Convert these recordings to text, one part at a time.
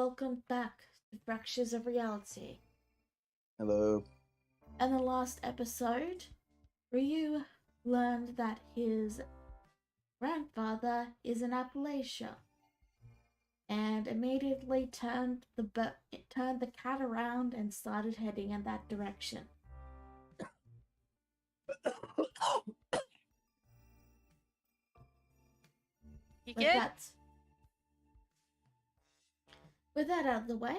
welcome back to Fractures of Reality. Hello. In the last episode, Ryu learned that his grandfather is in Appalachia, and immediately turned the cat around and started heading in that direction. You With good? that out of the way,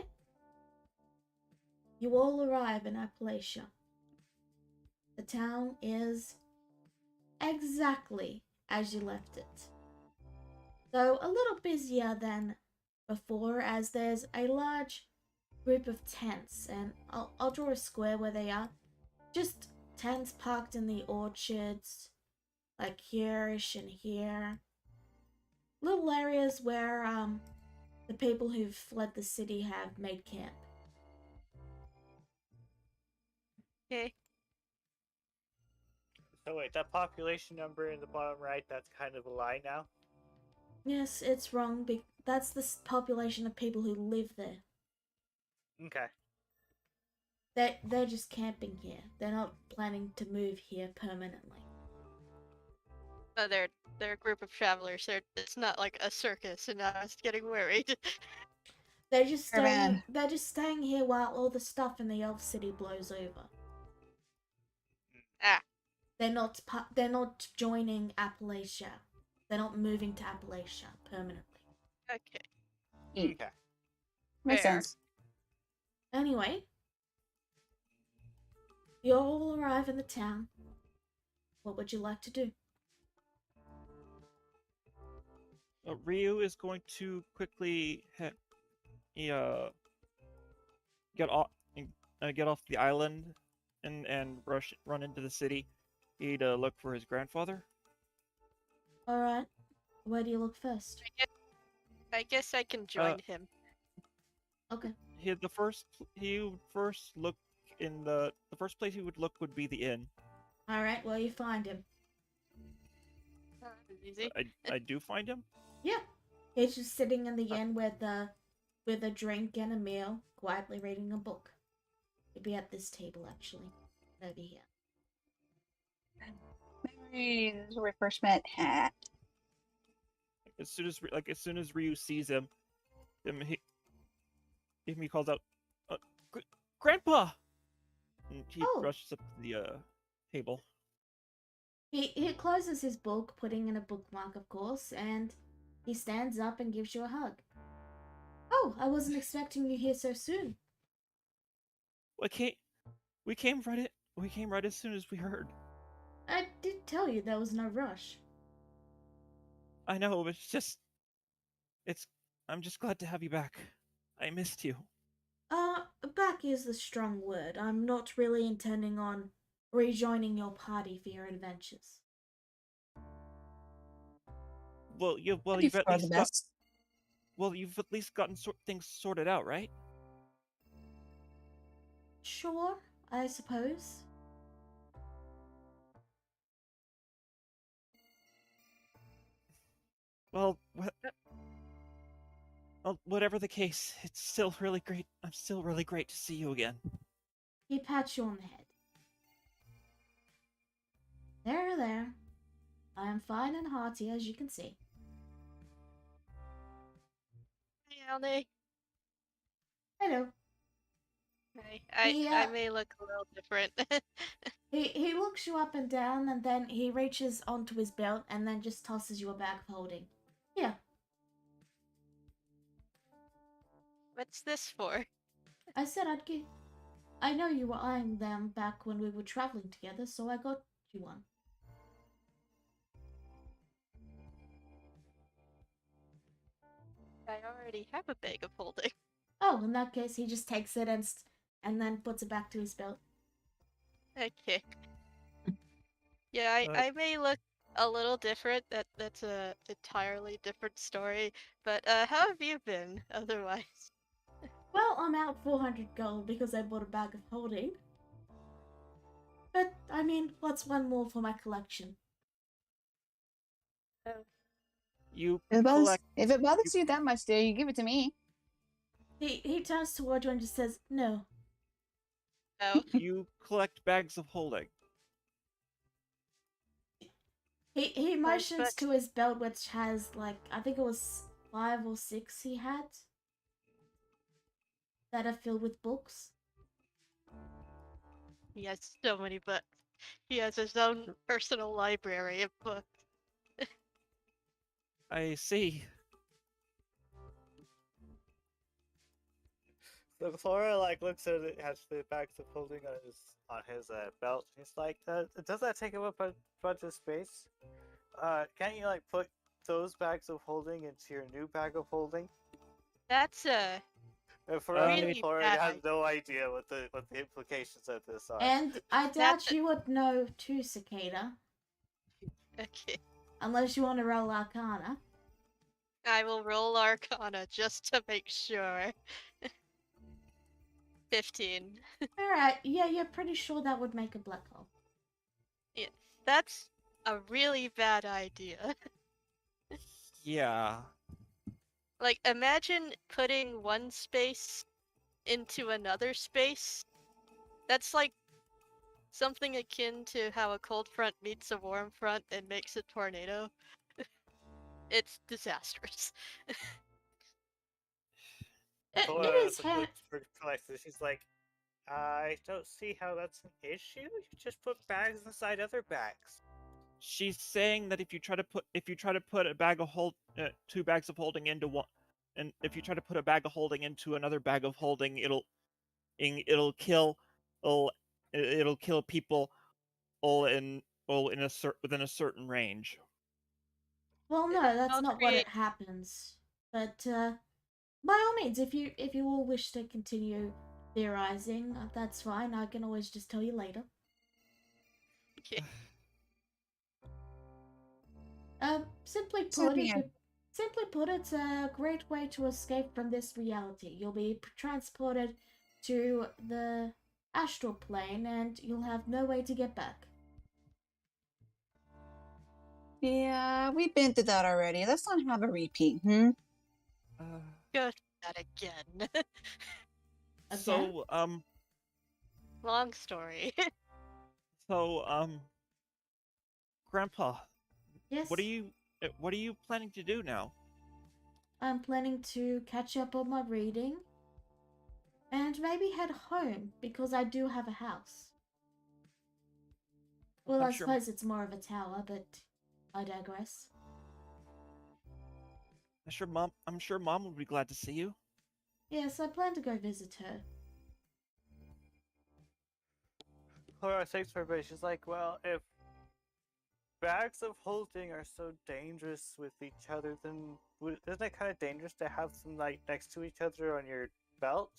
you all arrive in Appalachia. The town is exactly as you left it, though a little busier than before, as there's a large group of tents, and I'll draw a square where they are. Just tents parked in the orchards, like here-ish and here. Little areas where the people who've fled the city have made camp. Okay. So wait, that population number in the bottom right, that's kind of a lie now? Yes, it's wrong. That's the population of people who live there. Okay. They're just camping here. They're not planning to move here permanently. Oh, they're a group of travelers. It's not like a circus, and I was getting worried. They're just staying. Caravan. They're just staying here while all the stuff in the Elf City blows over. Ah, They're not joining Appalachia. They're not moving to Appalachia permanently. okay. Okay. Makes Fair. sense. Anyway, you all arrive in the town. What would you like to do? Ryu is going to quickly get off the island and run into the city. He'd look for his grandfather. All right. Where do you look first? I guess I can join him. Okay. He would first look in the first place he would look would be the inn. All right. Well, you find him. Easy. I do find him. Yeah. He's just sitting in the inn with a drink and a meal, quietly reading a book. He'd be at this table actually, over here. Memories where we first met. Hat. As soon as Ryu sees him, he calls out, "Grandpa!" And he Oh. rushes up to the table. He closes his book, putting in a bookmark, of course, and he stands up and gives you a hug. Oh, I wasn't expecting you here so soon. We came right as soon as we heard. I did tell you there was no rush. I know, but I'm just glad to have you back. I missed you. Back is the strong word. I'm not really intending on rejoining your party for your adventures. You've at least gotten things sorted out, right? Sure, I suppose. Well, whatever the case, it's still really great. I'm still really great to see you again. He pats you on the head. There. I am fine and hearty, as you can see. Hey, Alnie. Hello. Hey, Yeah. I may look a little different. He looks you up and down, and then he reaches onto his belt and then just tosses you a bag of holding. Here. What's this for? I said I'd give. I know you were eyeing them back when we were traveling together, so I got you one. I already have a bag of holding. Oh, in that case, he just takes it and then puts it back to his belt. Okay. Yeah, Uh, I may look a little different. That's a entirely different story. But how have you been otherwise? Well, I'm out 400 gold because I bought a bag of holding. But, I mean, what's one more for my collection? You If collect. it bothers you that much, dear, you give it to me. He turns toward you and just says, "No." Oh, You collect bags of holding. He motions but to his belt, which has like I think it was 5 or 6 he had that are filled with books. he has so many books. He has his own personal library of books. I see. So Flora like looks at it, has the bags of holding on his belt. He's like, does that take up a bunch of space? Can't you like put those bags of holding into your new bag of holding? That's a And for Really Flora bad has idea. no idea what the implications of this are. And I That's doubt you would know too, Cicada, okay. unless you want to roll Arcana. I will roll Arcana just to make sure. 15. All right, yeah, you're pretty sure that would make a black hole. Yeah, that's a really bad idea. Yeah. Like, imagine putting one space into another space. That's like something akin to how a cold front meets a warm front and makes a tornado. It's disastrous. It Flora is hand. looks perplexed. She's like, I don't see how that's an issue. You just put bags inside other bags. She's saying that if you try to put a bag of two bags of holding into one, and if you try to put a bag of holding into another bag of holding, it'll kill it'll kill people in within a certain range. Well, no, that's I'll not what create. it happens. But by all means, if you all wish to continue theorizing, that's fine. I can always just tell you later. Okay. Simply So, put, yeah. it's a great way to escape from this reality. You'll be transported to the astral plane, and you'll have no way to get back. Yeah, we've been through that already. Let's not have a repeat, hmm? Uh, Go through that again. so Long story. Grandpa, Yes, what are you planning to do now? I'm planning to catch up on my reading and maybe head home because I do have a house. Well, I'm I sure suppose it's more of a tower, but I digress. I'm sure Mom would be glad to see you. Yes, I plan to go visit her. Flora thinks for a bit. She's like, well, if bags of holding are so dangerous with each other, then isn't it kind of dangerous to have them like next to each other on your belt?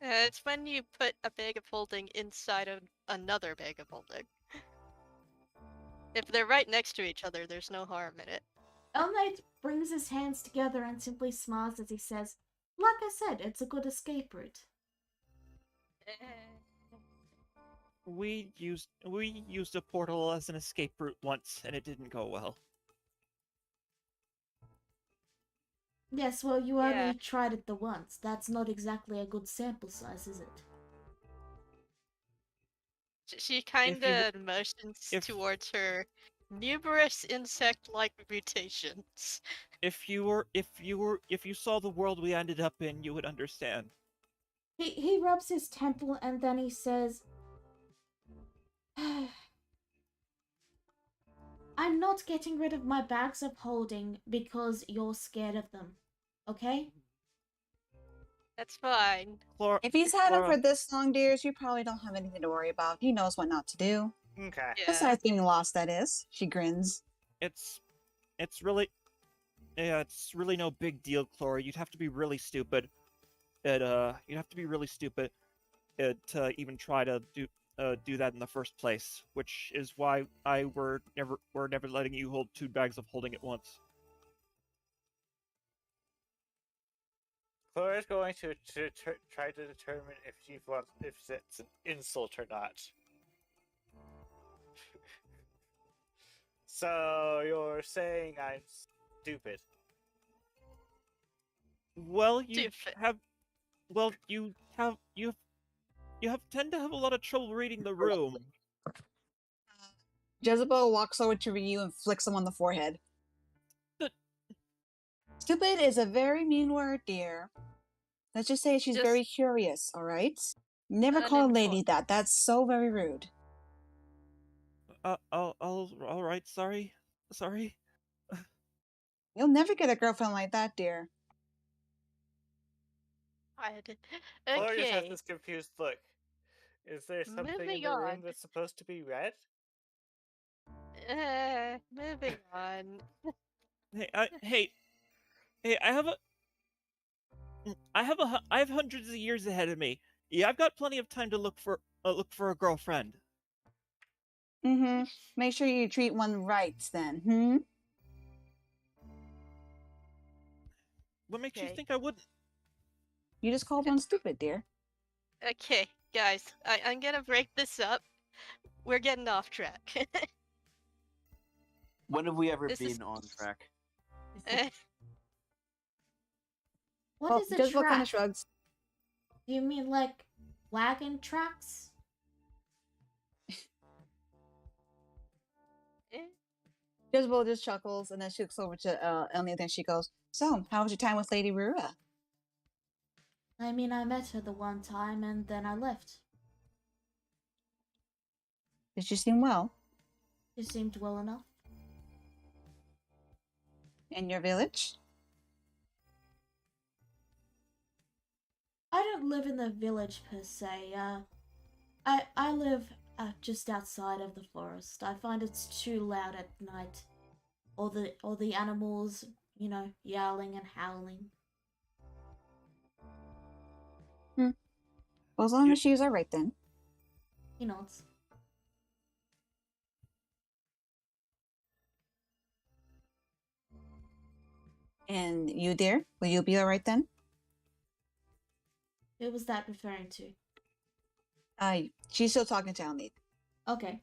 It's when you put a bag of holding inside of another bag of holding. If they're right next to each other, there's no harm in it. Elnate brings his hands together and simply smiles as he says, "Like I said, it's a good escape route." We used a portal as an escape route once, and it didn't go well. Yes, well, you Yeah. only tried it the once. That's not exactly a good sample size, is it? She kinda motions if- towards her numerous insect-like mutations. If you saw the world we ended up in, you would understand. He rubs his temple and then he says, "I'm not getting rid of my bags of holding because you're scared of them. Okay?" That's fine. If he's had them Clara, for this long, dears, you probably don't have anything to worry about. He knows what not to do. Okay. Yeah. Besides getting lost, that is. She grins. it's really it's really no big deal, Clara. You'd have to be really stupid. You'd have to be really stupid to even try to do that in the first place, which is why we're never letting you hold two bags of holding at once. Flora's going to try to determine if it's an insult or not. So you're saying I'm stupid? Well, you Stupid. have. Well, you have tend to have a lot of trouble reading the room. Jezebel walks over to Ryu and flicks him on the forehead. But- Stupid is a very mean word, dear. Let's just say she's Just very curious, alright? Never call a lady uninformed. that. That's so very rude. All right. Sorry. You'll never get a girlfriend like that, dear. Chloe just has Okay, this confused look. Is there something in moving the room on. that's supposed to be red? Moving on. Hey, I have hundreds of years ahead of me. Yeah, I've got plenty of time to look for a girlfriend. Mm-hmm. Make sure you treat one right, then. What makes you Okay. think I wouldn't? You just called one stupid, dear. Okay, guys, I'm gonna break this up. We're getting off track. When have we ever This is- been on track? What is a Jezebel kind track? of shrugs. Do you mean like wagon tracks? Jezebel just chuckles and then she looks over to Ellie and then she goes, "So, how was your time with Lady Rura?" I mean, I met her the one time and then I left. Did she seem well? She seemed well enough. In your village? I don't live in the village per se. I live just outside of the forest. I find it's too loud at night. All the animals, yowling and howling. Well, as long You- as she's alright then. He nods. And you, dear? Will you be alright then? Who was that referring to? She's still talking to Ellie. Okay.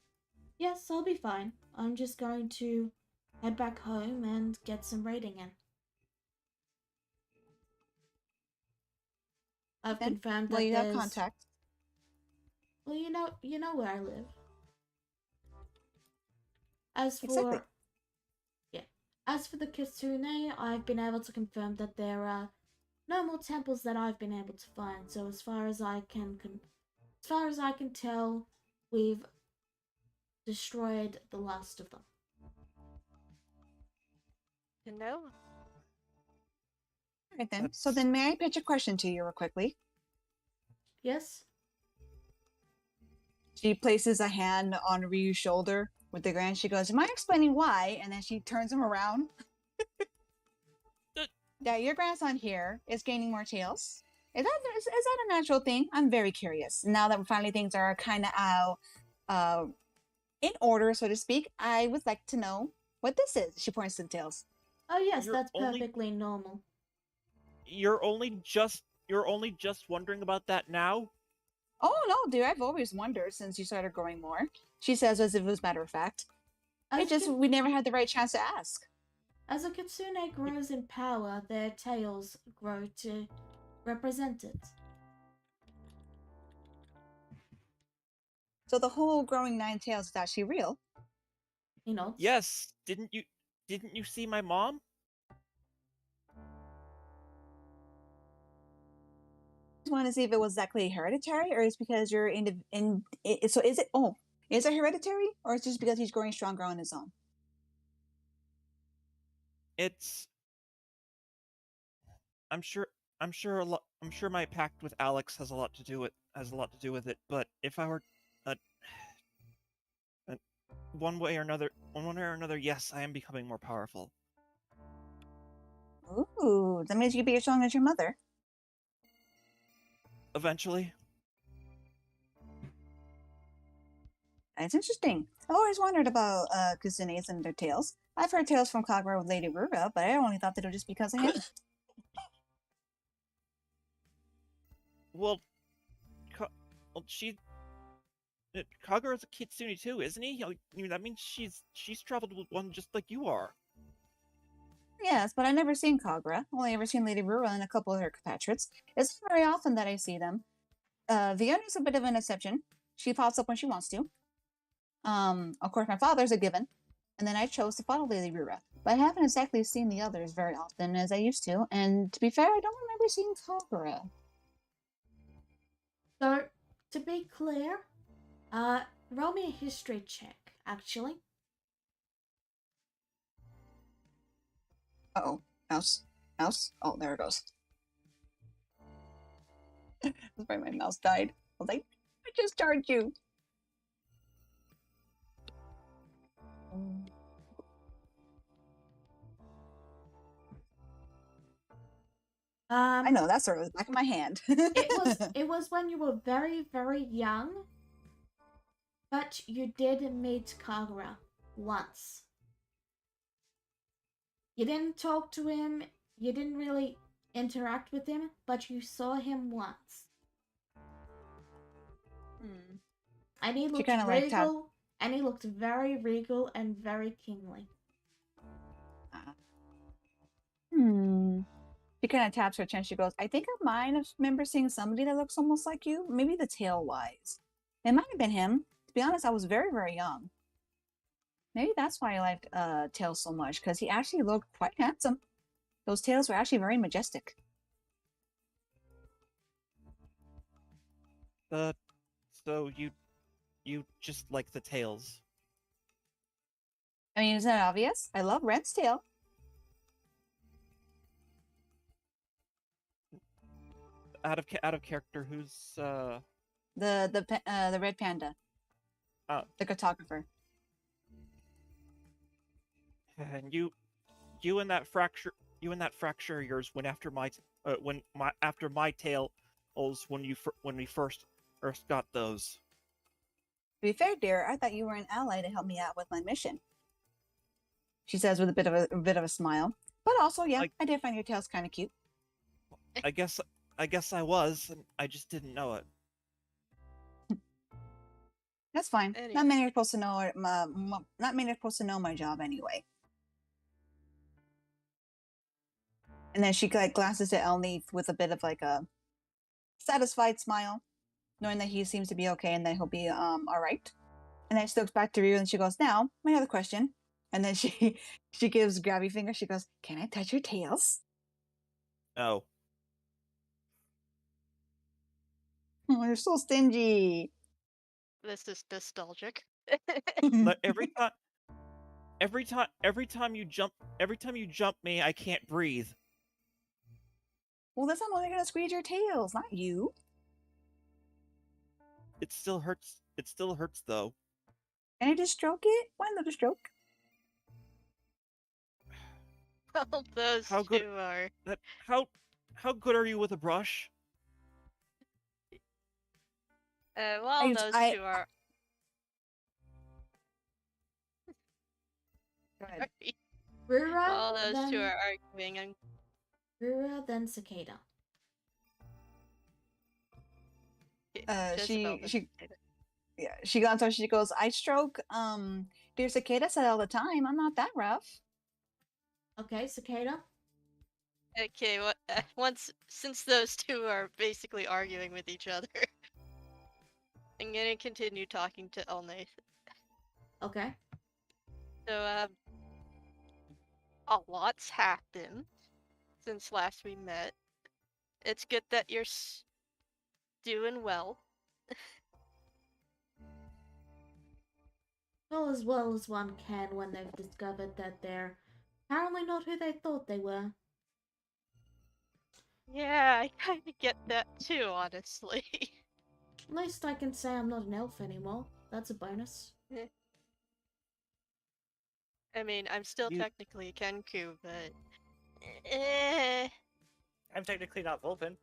Yes, I'll be fine. I'm just going to head back home and get some raiding in. I've Okay. confirmed Well, that you have there's... contact. Well, you know where I live. As for Exactly. As for the Kitsune, I've been able to confirm that there are no more temples that I've been able to find. So as far as I can tell, we've destroyed the last of them. No? Alright then. So That's- then may I pitch a question to you real quickly? Yes? She places a hand on Ryu's shoulder with the grand. She goes, "Am I explaining why?" And then she turns him around. Yeah, your grandson here is gaining more tails. Is that a natural thing? I'm very curious. Now that finally things are kind of out in order, so to speak, I would like to know what this is. She points to the tails. Oh yes, You're that's only- perfectly normal. You're only just wondering about that now? Oh no, dear, I've always wondered since you started growing more. She says as if it was matter of fact. We never had the right chance to ask. As a kitsune grows in power, their tails grow to represent it. So the whole growing 9 tails is actually real. He nods. Yes. Didn't you see my mom? Just want to see if it was exactly hereditary, or is because you're so is it? Oh, is it hereditary, or is it just because he's growing stronger on his own? It's. I'm sure my pact with Alex has a lot to do with it. But if I were, one way or another, yes, I am becoming more powerful. Ooh, that means you could be as strong as your mother. Eventually. That's interesting. I always wondered about Kusunes and their tales. I've heard tales from Kagura with Lady Rura, but I only thought that it was just because of him. Well, Kagura's a kitsune too, isn't he? That means she's traveled with one just like you are. Yes, but I've never seen Kagra. Only ever seen Lady Rura and a couple of her compatriots. It's not very often that I see them. Vienna's a bit of an exception. She pops up when she wants to. Of course, my father's a given, and then I chose to follow Lady Rura. But I haven't exactly seen the others very often as I used to, and to be fair, I don't remember seeing Kagra. So, to be clear, roll me a history check, actually. Uh-oh. Mouse. Mouse? Oh, there it goes. That's why my mouse died. I was like, I just charged you. I know, that's sort of the back of my hand. It was when you were very, very young, but you did meet Kagura once. You didn't talk to him, you didn't really interact with him, but you saw him once. Hmm. And he looked kinda like tapped- regal, and he looked very regal and very kingly. Hmm. She kind of taps her chin. She goes, I think I might remember seeing somebody that looks almost like you. Maybe the tail wise. It might have been him. To be honest, I was very, very young. Maybe that's why I liked Tails so much, because he actually looked quite handsome. Those tails were actually very majestic. So you just like the tails. I mean, isn't that obvious? I love Ren's tail. Out of character, who's The red panda. The cartographer. and you and that fracture of yours went after my tails when we first got those. To be fair, dear, I thought you were an ally to help me out with my mission. She says with a bit of a smile. But also, yeah, I did find your tails kind of cute. I guess I was, and I just didn't know it. That's fine. Anyway. Not many are supposed to know. Not many are supposed to know my job anyway. And then she like glances at Elney with a bit of like a satisfied smile, knowing that he seems to be okay and that he'll be all right. And then she looks back to Ryu and she goes, "Now, my other question." And then she gives grabby finger. She goes, "Can I touch your tails?" Oh, Oh, you're so stingy. This is nostalgic. but every time you jump me, I can't breathe. Well, this time I'm only gonna squeeze your tails, not you. It still hurts. It still hurts though. Can I just stroke it? One little stroke. Well, those How good- two are. How good are you with a brush? Well, those two are. Go ahead. Rura, Well, those then, two are arguing. And Rura, then Cicada. Jezebel was- Yeah, she got so she goes, I stroke dear Cicada said all the time. I'm not that rough. Okay, Cicada. Okay, since those two are basically arguing with each other, I'm gonna continue talking to Elnath. Okay. So, a lot's happened since last we met. It's good that you're doing well. Well as one can when they've discovered that they're apparently not who they thought they were. Yeah, I kind of get that too, honestly. At least I can say I'm not an elf anymore. That's a bonus. I mean, I'm still You- technically a Kenku, but... Eh, I'm technically not Vulpin.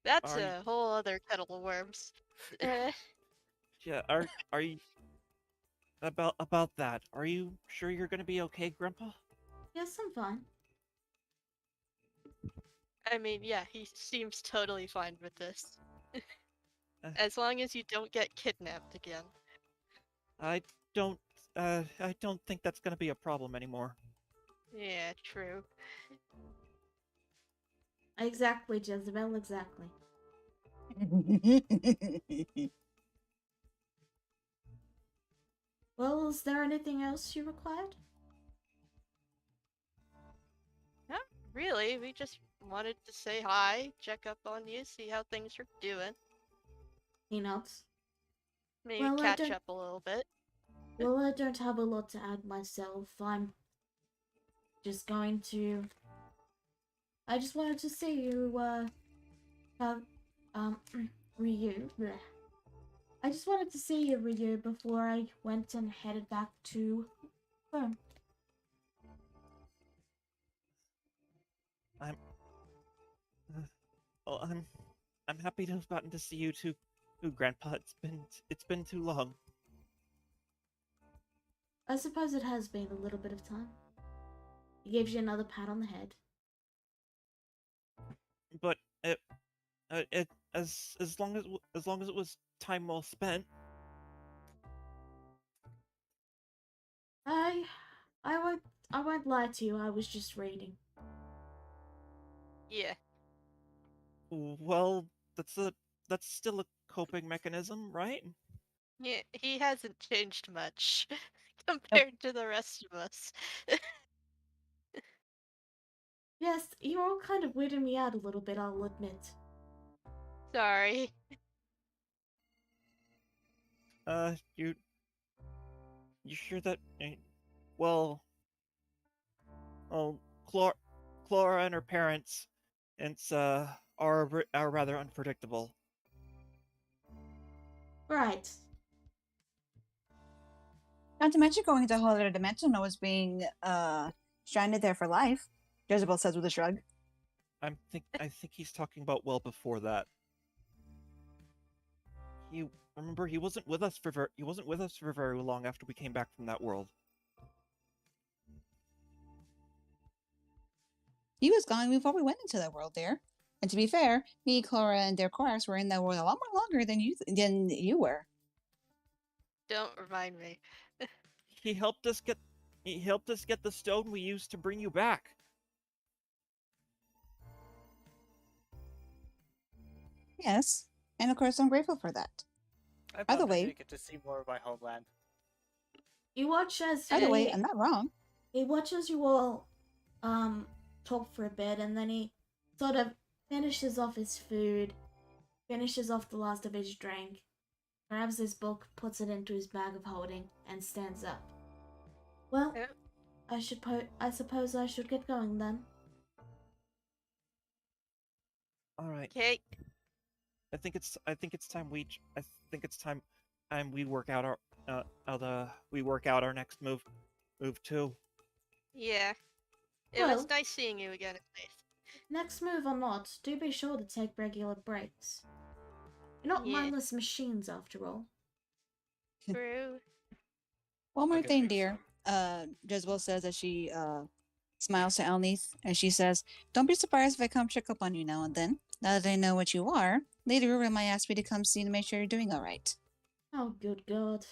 that's Are you- a whole other kettle of worms. Eh, Yeah. Are you about that? Are you sure you're gonna be okay, Grandpa? Yes, I'm fine. I mean, yeah, he seems totally fine with this. Uh. As long as you don't get kidnapped again. I don't think that's gonna be a problem anymore. Yeah, true. Exactly, Jezebel, exactly. Well, is there anything else you required? Not really. We just wanted to say hi, check up on you, see how things are doing. He nods. Maybe Well, catch up a little bit. I don't have a lot to add myself. I'm just going to. I just wanted to see you, have, um, Ryu. Bleh. I just wanted to see you, Ryu, before I went and headed back to home. I'm. Well, I'm happy to have gotten to see you too, Grandpa. It's been too long. I suppose it has been a little bit of time. He gives you another pat on the head. But as long as it was time well spent. I, I won't lie to you. I was just reading. Yeah. Well, that's still a coping mechanism, right? Yeah, he hasn't changed much Nope. compared to the rest of us. Yes, you're all kind of weirding me out a little bit. I'll admit. Sorry. You sure that? Well, well, Clara and her parents, are rather unpredictable. Right. Not to mention going to a whole other dimension and was being stranded there for life. Jezebel says with a shrug. I think he's talking about well before that. Remember he wasn't with us for very long after we came back from that world. He was gone before we went into that world there. And to be fair, me, Clara, and their Korax were in that world a lot more longer than you were. Don't remind me. He helped us get the stone we used to bring you back. Yes. And of course, I'm grateful for that. I By the thought I way- didn't get to see more of my homeland. You watch as By the way, he, I'm not wrong. he watches you all talk for a bit, and then he sort of finishes off his food, finishes off the last of his drink, grabs his book, puts it into his bag of holding, and stands up. Well, Yeah. I suppose I should get going then. All right. Okay. I think it's time we work out our next move too. Yeah. It Well- was nice seeing you again, at least. Next move or not, do be sure to take regular breaks. You're not Yeah. mindless machines after all. True. One more Okay, thing, so- dear. Jezebel says as she smiles to Elnith, and she says, "Don't be surprised if I come check up on you now and then. Now that I know what you are, Lady Ruben might ask me to come see to make sure you're doing all right. Oh, good God.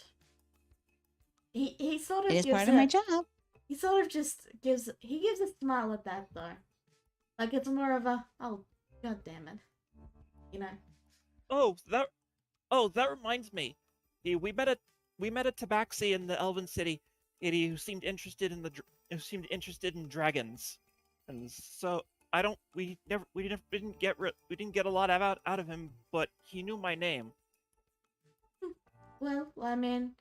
He sort of It is gives part of my job." He sort of just gives a smile at that though. Like it's more of a, oh, God damn it. You know. That reminds me. We met at Tabaxi in the Elven City. Who seemed interested in dragons, and so we didn't get a lot out of him, but he knew my name. Well, I mean,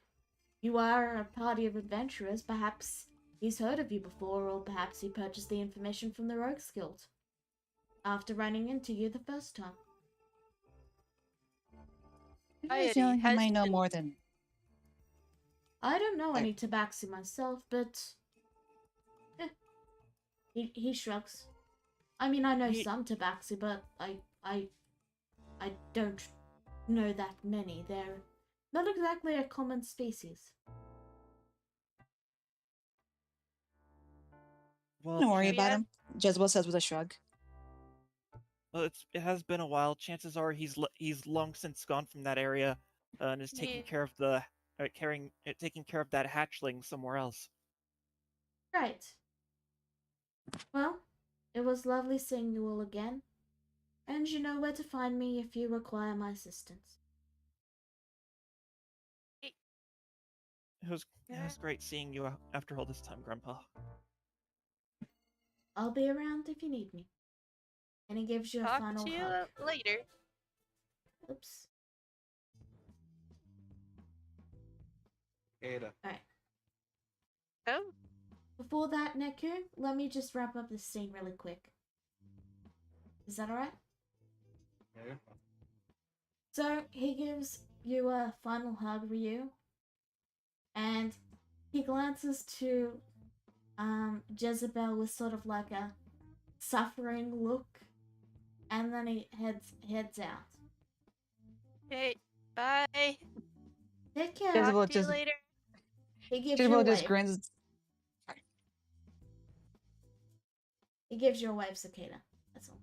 you are a party of adventurers. Perhaps he's heard of you before, or perhaps he purchased the information from the Rogues Guild after running into you the first time. I have a feeling he might know more than. I don't know There. any Tabaxi myself, but he shrugs. I mean, I know He- some Tabaxi, but I don't know that many. They're not exactly a common species. Well, Don't worry we about had- him, Jezebel says with a shrug. it has been a while. Chances are he's long since gone from that area, and is taking Yeah. care of taking care of that hatchling somewhere else. Right. Well, it was lovely seeing you all again, and you know where to find me if you require my assistance. It was great seeing you after all this time, Grandpa. I'll be around if you need me. And he gives you a Talk final to you hug. later. Oops. Ada. Alright. Oh, Before that, Neku, let me just wrap up this scene really quick. Is that alright? Yeah, you're fine. So, he gives you a final hug, Ryu, and he glances to Jezebel with sort of like a suffering look, and then he heads out. okay. Bye. Take care. Jezebel Talk to you just later. He gives you Jezebel a just wave. grins. He gives you a wave, Cicada. That's all.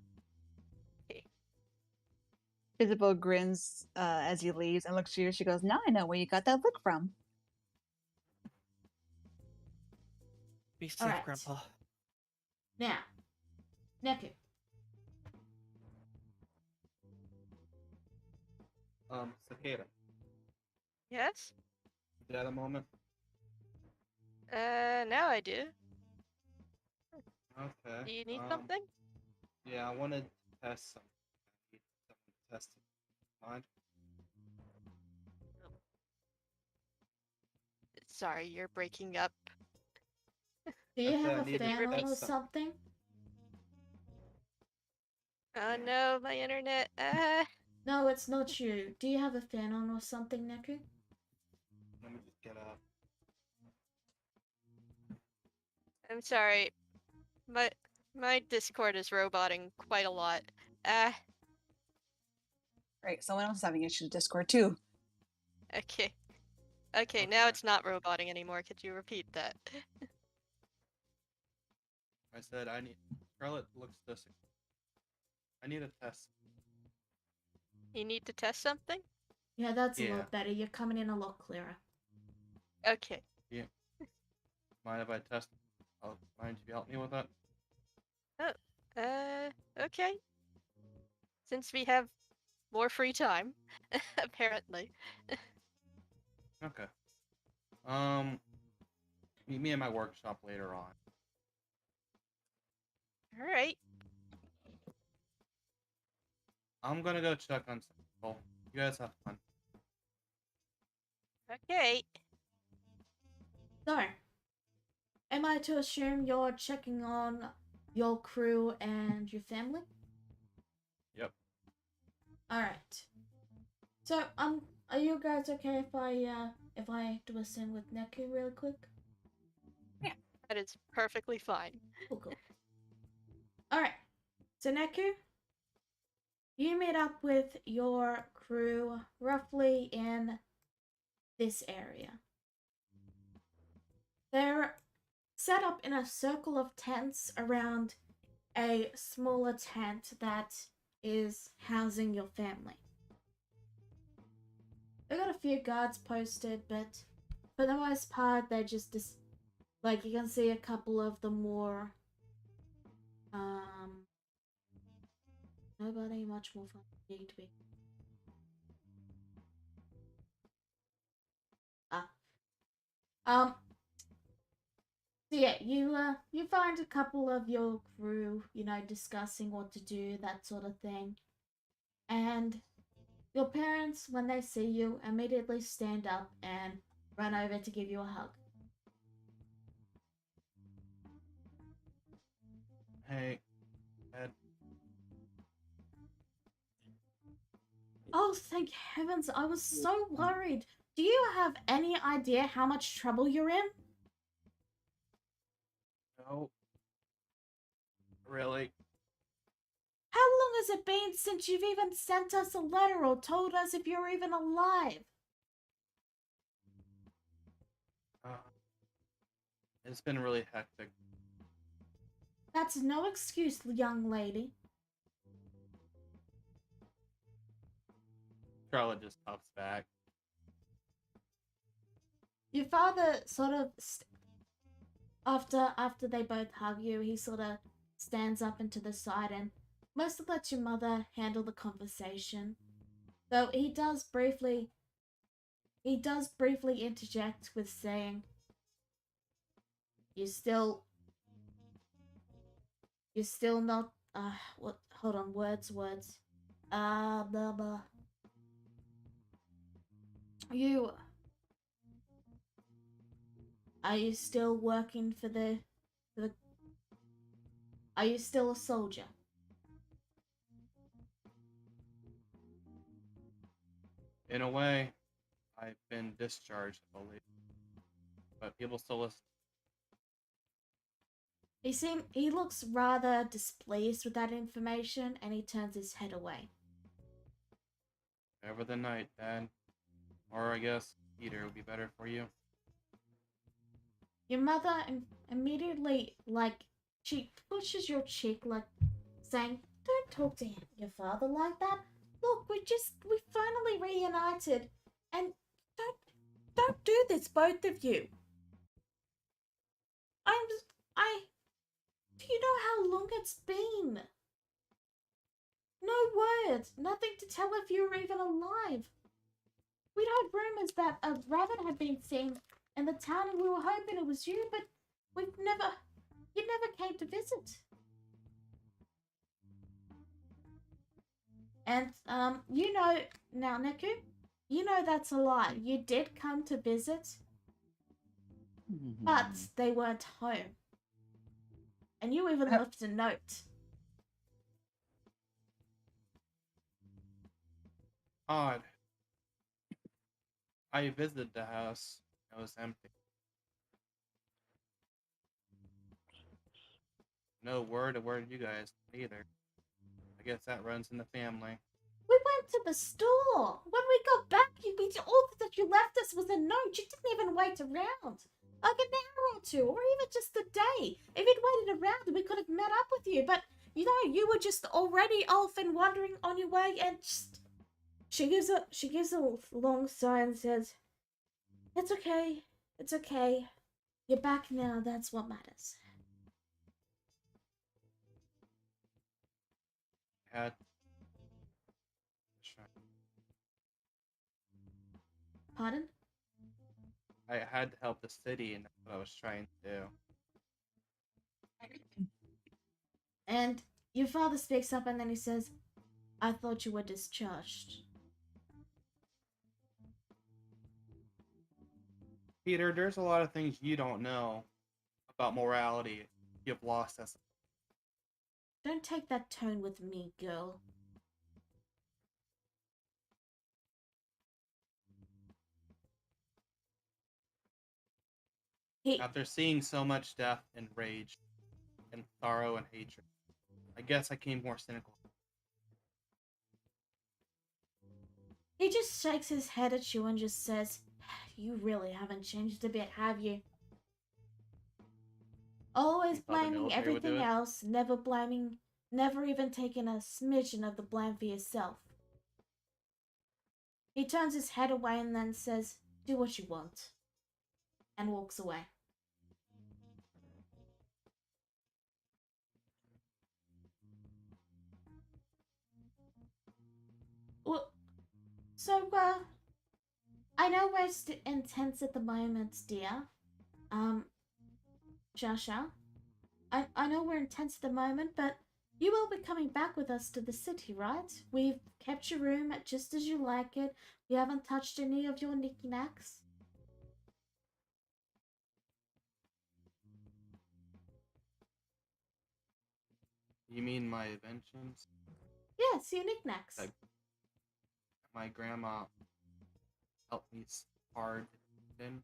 Jezebel grins as he leaves and looks at you. She goes, "Now I know where you got that look from." Be safe, Alright. Grandpa. Now, Neku. Cicada. Yes? You got a moment? Now I do. Okay. Do you need something? Yeah, I wanted to test something. I need someone to test it. Mind? Sorry, you're breaking up. Do you I said have I a needed to fan on test or something. something? Oh no, my internet. No, it's not you. Do you have a fan on or something, Neku? Let me just get up. I'm sorry. My Discord is roboting quite a lot. Ah, Right, someone else is having issues with Discord too. okay. Okay, now it's not roboting anymore. Could you repeat that? I said I need. Charlotte looks this. I need a test. You need to test something? Yeah, that's a Yeah. lot better. You're coming in a lot clearer. Okay. Mind if I test? Mind if you help me with that? Okay. Since we have more free time, apparently. Okay. Meet me in my workshop later on. Alright. I'm gonna go check on some people. You guys have fun. Okay. So, am I to assume you're checking on your crew and your family? Yep. Alright. So, are you guys okay if I do a scene with Neku real quick? That is perfectly fine. Cool. Alright. So, Neku, you meet up with your crew roughly in this area. They're set up in a circle of tents around a smaller tent that is housing your family. They got a few guards posted, but for the most part, they're just like you can see a couple of the more nobody much more fun need to be. So yeah, you find a couple of your crew, discussing what to do, that sort of thing. And your parents, when they see you, immediately stand up and run over to give you a hug. Hey, Ed. Oh, thank heavens, I was so worried. Do you have any idea how much trouble you're in? No. Really? How long has it been since you've even sent us a letter or told us if you're even alive? It's been really hectic. That's no excuse, young lady. Charlotte just pops back. Your father sort of After they both hug you, he sort of stands up into the side and mostly lets your mother handle the conversation. Though he does briefly interject with saying, you're still not what, hold on, words. Blah blah. You Are you still working for the are you still a soldier? In a way, I've been discharged, I believe. But people still listen. He looks rather displeased with that information and he turns his head away. Over the night, Dad. Or I guess Peter would be better for you. Your mother immediately, like, she pushes your cheek, like, saying, don't talk to your father like that. Look, we finally reunited, and don't do this, both of you. Do you know how long it's been? No word, nothing to tell if you were even alive. We'd heard rumors that a rabbit had been seen in the town and we were hoping it was you, but you never came to visit. And, you know, now, Neku, you know that's a lie. You did come to visit, but they weren't home. And you even left a note. Odd. I visited the house. It was empty. No word of where you guys either. I guess that runs in the family. We went to the store. When we got back, all that you left us was a note. You didn't even wait around. Like an hour or two, or even just a day. If you'd waited around, we could have met up with you. But, you know, you were just already off and wandering on your way and just... She gives a long sigh and says, it's okay. It's okay. You're back now. That's what matters. Had Pardon? I had to help the city, and that's what I was trying to do. And your father speaks up and then he says, I thought you were discharged. Peter, there's a lot of things you don't know about morality you've lost as. Don't take that tone with me, girl. After seeing so much death and rage and sorrow and hatred, I guess I became more cynical. He just shakes his head at you and just says, you really haven't changed a bit, have you? Always You thought the blaming military would do everything it? else, never even taking a smidgen of the blame for yourself. He turns his head away and then says, do what you want, and walks away. Well, so, I know we're intense at the moment, dear. Jasha. I know we're intense at the moment, but you will be coming back with us to the city, right? We've kept your room just as you like it. We haven't touched any of your knickknacks. You mean my inventions? Yes, your knickknacks. Like, my grandma helped me hard in.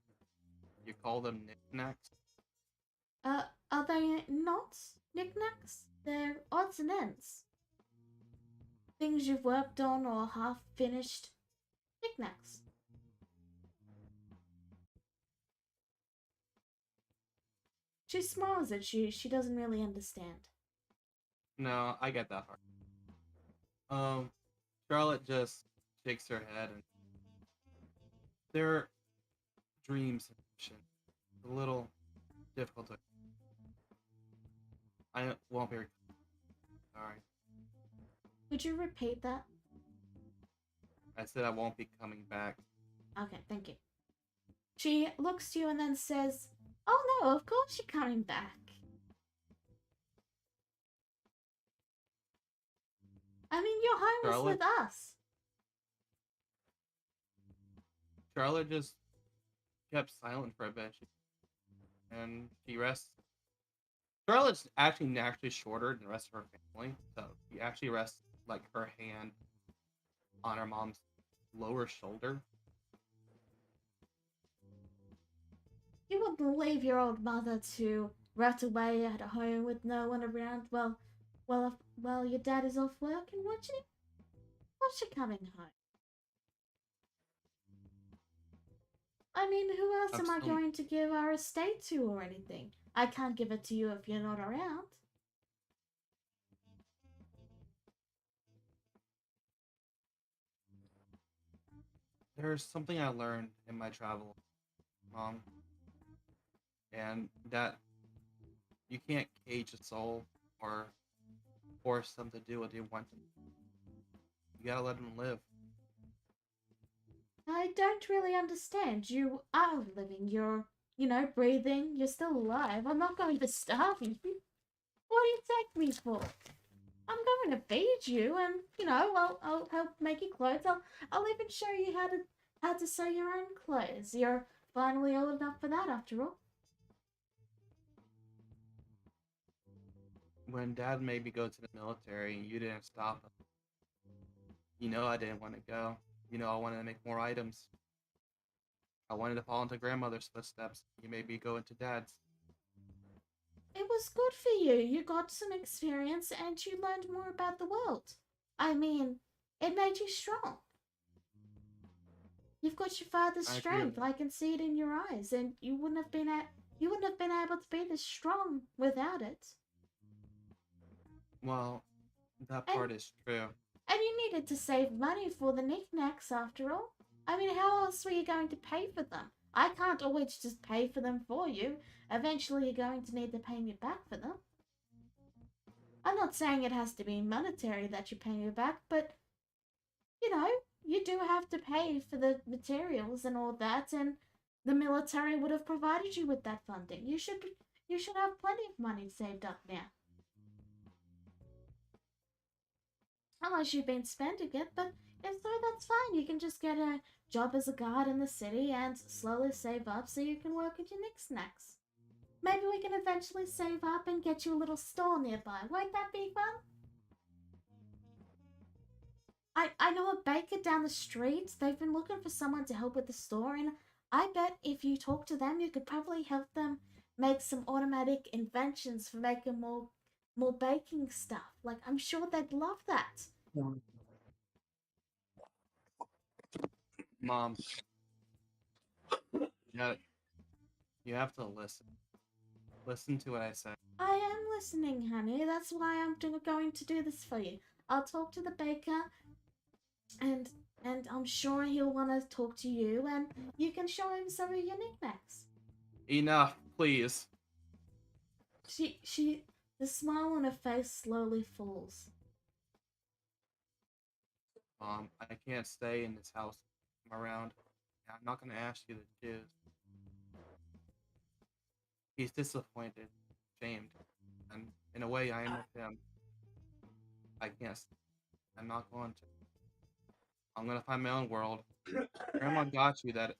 You call them knickknacks? Are they not knickknacks? They're odds and ends. Things you've worked on or half finished. Knickknacks. She smiles at you. She doesn't really understand. No, I get that part. Charlotte just shakes her head and their dreams and ambitions a little difficult to I won't be. Sorry, Could you repeat that? I said I won't be coming back. Okay, thank you. She looks to you and then says, "Oh no, of course you're coming back. I mean, your home is Charlotte? with us." Charlotte just kept silent for a bit, and she rests. Charlotte's actually naturally shorter than the rest of her family, so she actually rests like her hand on her mom's lower shoulder. You wouldn't leave your old mother to rot away at home with no one around while your dad is off working, would you? What's she coming home? I mean, who else I'm am I still going to give our estate to or anything? I can't give it to you if you're not around. There's something I learned in my travel, Mom, and that you can't cage a soul or force them to do what they want to. You gotta let them live. I don't really understand. You are living, breathing, you're still alive. I'm not going to starve you. What do you take me for? I'm going to feed you, and I'll help make you clothes. I'll even show you how to sew your own clothes. You're finally old enough for that, after all. When Dad made me go to the military, you didn't stop him. You know I didn't want to go. You know I wanted to make more items. I wanted to fall into grandmother's footsteps. You made me go into Dad's. It was good for you. You got some experience and you learned more about the world. I mean, it made you strong. You've got your father's I agree with strength. I can see it in your eyes, and you wouldn't have been able to be this strong without it. Well, that And part is true. and you needed to save money for the knickknacks after all. I mean, how else were you going to pay for them? I can't always just pay for them for you. Eventually, you're going to need to pay me back for them. I'm not saying it has to be monetary that you pay me back, but you do have to pay for the materials and all that, and the military would have provided you with that funding. You should have plenty of money saved up now. Unless you've been spending it, but if so, that's fine. You can just get a job as a guard in the city and slowly save up so you can work at your knickknacks. Maybe we can eventually save up and get you a little store nearby. Won't that be fun? I know a baker down the street. They've been looking for someone to help with the store, and I bet if you talk to them, you could probably help them make some automatic inventions for making more baking stuff. Like, I'm sure they'd love that. Mom, you, you have to listen. Listen to what I say. I am listening, honey. That's why I'm going to do this for you. I'll talk to the baker, and I'm sure he'll want to talk to you, and you can show him some of your knickknacks. Enough, please. The smile on her face slowly falls. Mom, I can't stay in this house. I'm around. I'm not gonna ask you to choose. He's disappointed, shamed, and in a way I am with him. I can't. I'm not going to. I'm gonna find my own world. Grandma got you that.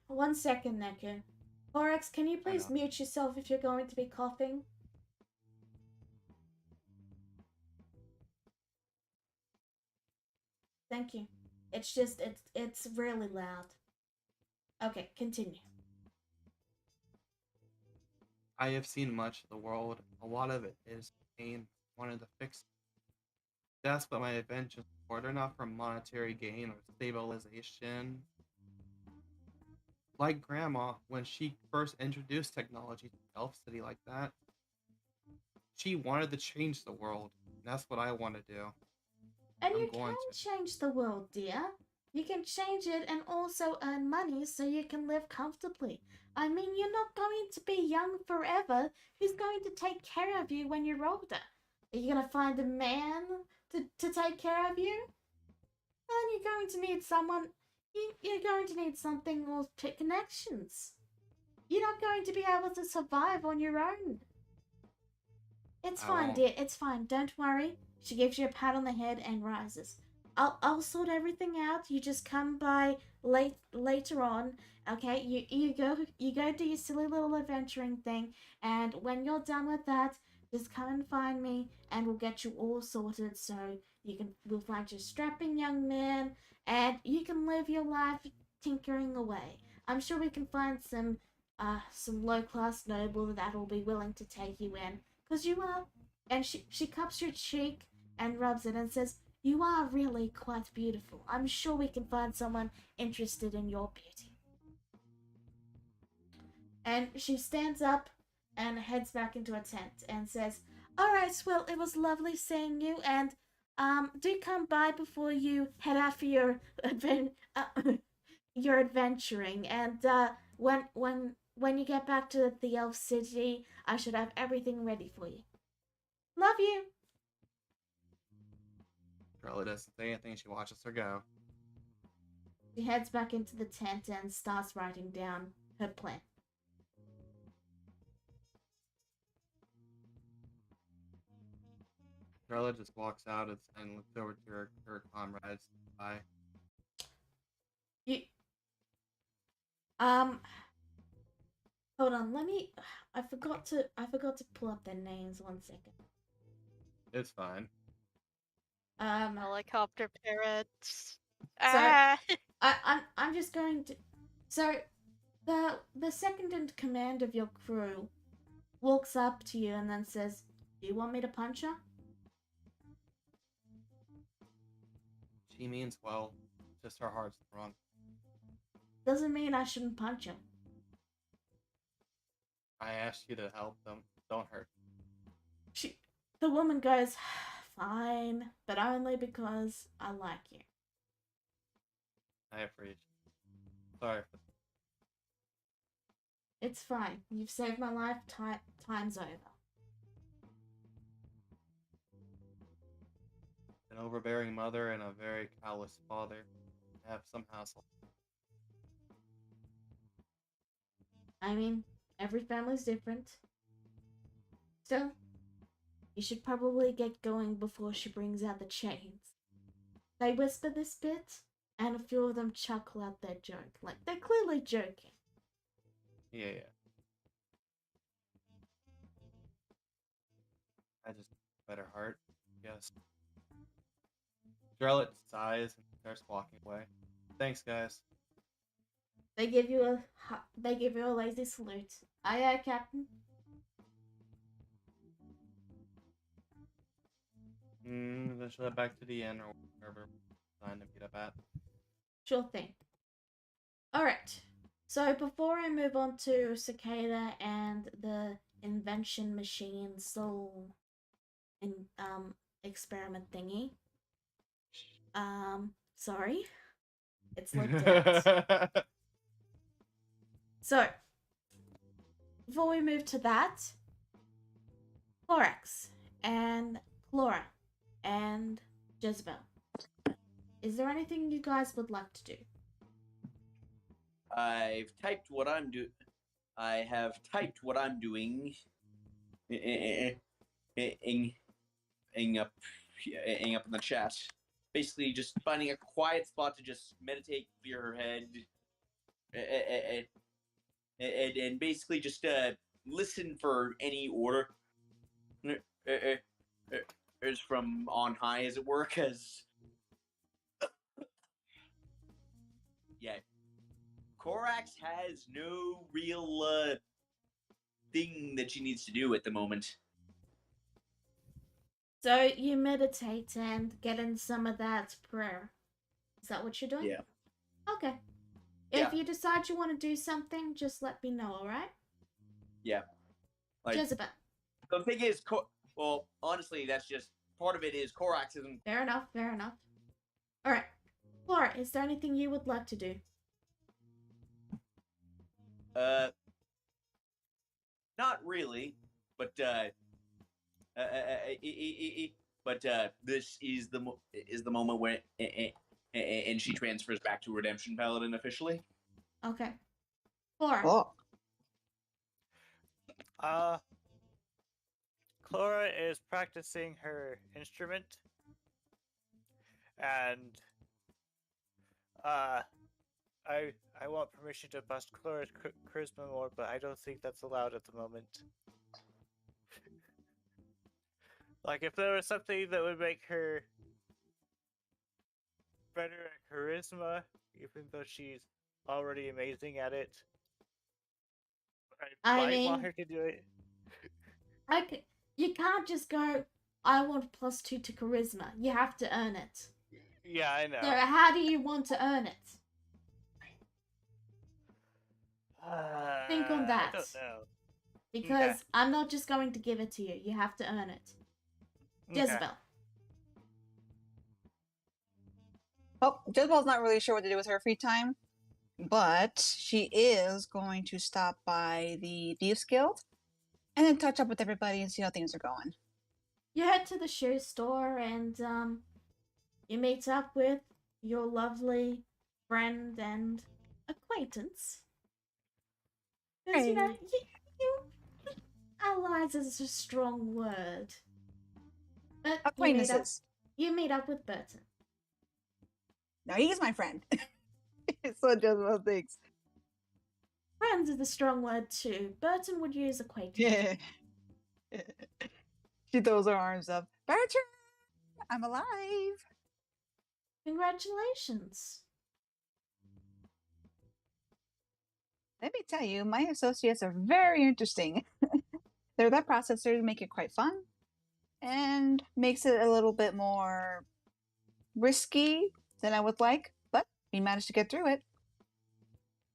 1 second, Neko. Horax, can you I please know. mute yourself if you're going to be coughing? Thank you. It's really loud. Okay, continue. I have seen much of the world. A lot of it is pain. Wanted to fix. That's what my adventures for. They're not for monetary gain or stabilization. Like Grandma, when she first introduced technology to Elf City like that, she wanted to change the world. That's what I want to do. And I'm you going can to. change the world, dear. You can change it and also earn money so you can live comfortably. I mean, you're not going to be young forever. Who's going to take care of you when you're older? Are you going to find a man to take care of you? And you're going to need someone. You're going to need something with connections. You're not going to be able to survive on your own. It's I fine, won't. dear. It's fine. Don't worry. She gives you a pat on the head and rises. I'll sort everything out. You just come by later on. Okay? You go do your silly little adventuring thing, and when you're done with that, just come and find me and we'll get you all sorted so we'll find you a strapping young man and you can live your life tinkering away. I'm sure we can find some low class noble that'll be willing to take you in. Because you are. And she cups your cheek and rubs it and says, "You are really quite beautiful. I'm sure we can find someone interested in your beauty." And she stands up and heads back into a tent and says, "Alright, well, it was lovely seeing you, and do come by before you head out for your your adventuring. And when you get back to the Elf City, I should have everything ready for you. Love you." Charlotte doesn't say anything. She watches her go. She heads back into the tent and starts writing down her plan. Charlotte just walks out and looks over to her comrades. Bye. You hold on, let me I forgot to pull up their names 1 second. It's fine. Helicopter parrots. Ah! I'm just going to. So, the second in command of your crew walks up to you and then says, "Do you want me to punch her?" She means well. Just her heart's wrong. Doesn't mean I shouldn't punch him. I asked you to help them. Don't hurt. The woman goes, "Fine, but only because I like you." I appreciate. Sorry. It's fine. You've saved my life times over. An overbearing mother and a very callous father have some hassle. I mean, every family's different. Still, you should probably get going before she brings out the chains. They whisper this bit, and a few of them chuckle at their joke. Like, they're clearly joking. Yeah. I just better heart. Yes. Charlotte sighs and starts walking away. Thanks, guys. They give you a lazy salute. Aye, aye, Captain. Then she'll head back to the inn or wherever we're trying to meet up at. Sure thing. Alright. So before I move on to Cicada and the invention machine soul experiment thingy. Sorry. It's looked at. So, before we move to that, Clorax and Clora and Jezebel, is there anything you guys would like to do? I've typed what I'm doing. I have typed what I'm doing. Up in the chat. Basically, just finding a quiet spot to just meditate, clear her head, and basically just listen for any order is from on high, as it were. Because yeah, Korax has no real thing that she needs to do at the moment. So you meditate and get in some of that prayer. Is that what you're doing? Yeah. Okay. If you decide you want to do something, just let me know, alright? Yeah. Like, Jezebel. the thing is, well, honestly, that's just part of it is Korax isn't. Fair enough. Alright. Flora, is there anything you would like to do? Not really, but this is the moment where and she transfers back to Redemption Paladin officially. Okay. Flora. Oh, Clara is practicing her instrument, and I want permission to bust Clara's charisma more, but I don't think that's allowed at the moment. Like, if there was something that would make her better at charisma, even though she's already amazing at it, I might want mean- her to do it. Okay, you can't just go, I want +2 to charisma. You have to earn it. Yeah, I know. So how do you want to earn it? Think on that. I don't know. Because I'm not just going to give it to you. You have to earn it. Okay. Jezebel. oh, Jezebel's not really sure what to do with her free time, but she is going to stop by the Thieves Guild and then touch up with everybody and see how things are going. You head to the shoe store and you meet up with your lovely friend and acquaintance. Because you know, you allies is a strong word. But Acquaintances. you meet up with Burton. Now he's my friend. So Jezebel thinks. Friends is a strong word too. Burton would use acquaintance. Yeah. She throws her arms up. Bertram, I'm alive. Congratulations. Let me tell you, my associates are very interesting. They're that processor to make it quite fun and makes it a little bit more risky than I would like, but we managed to get through it.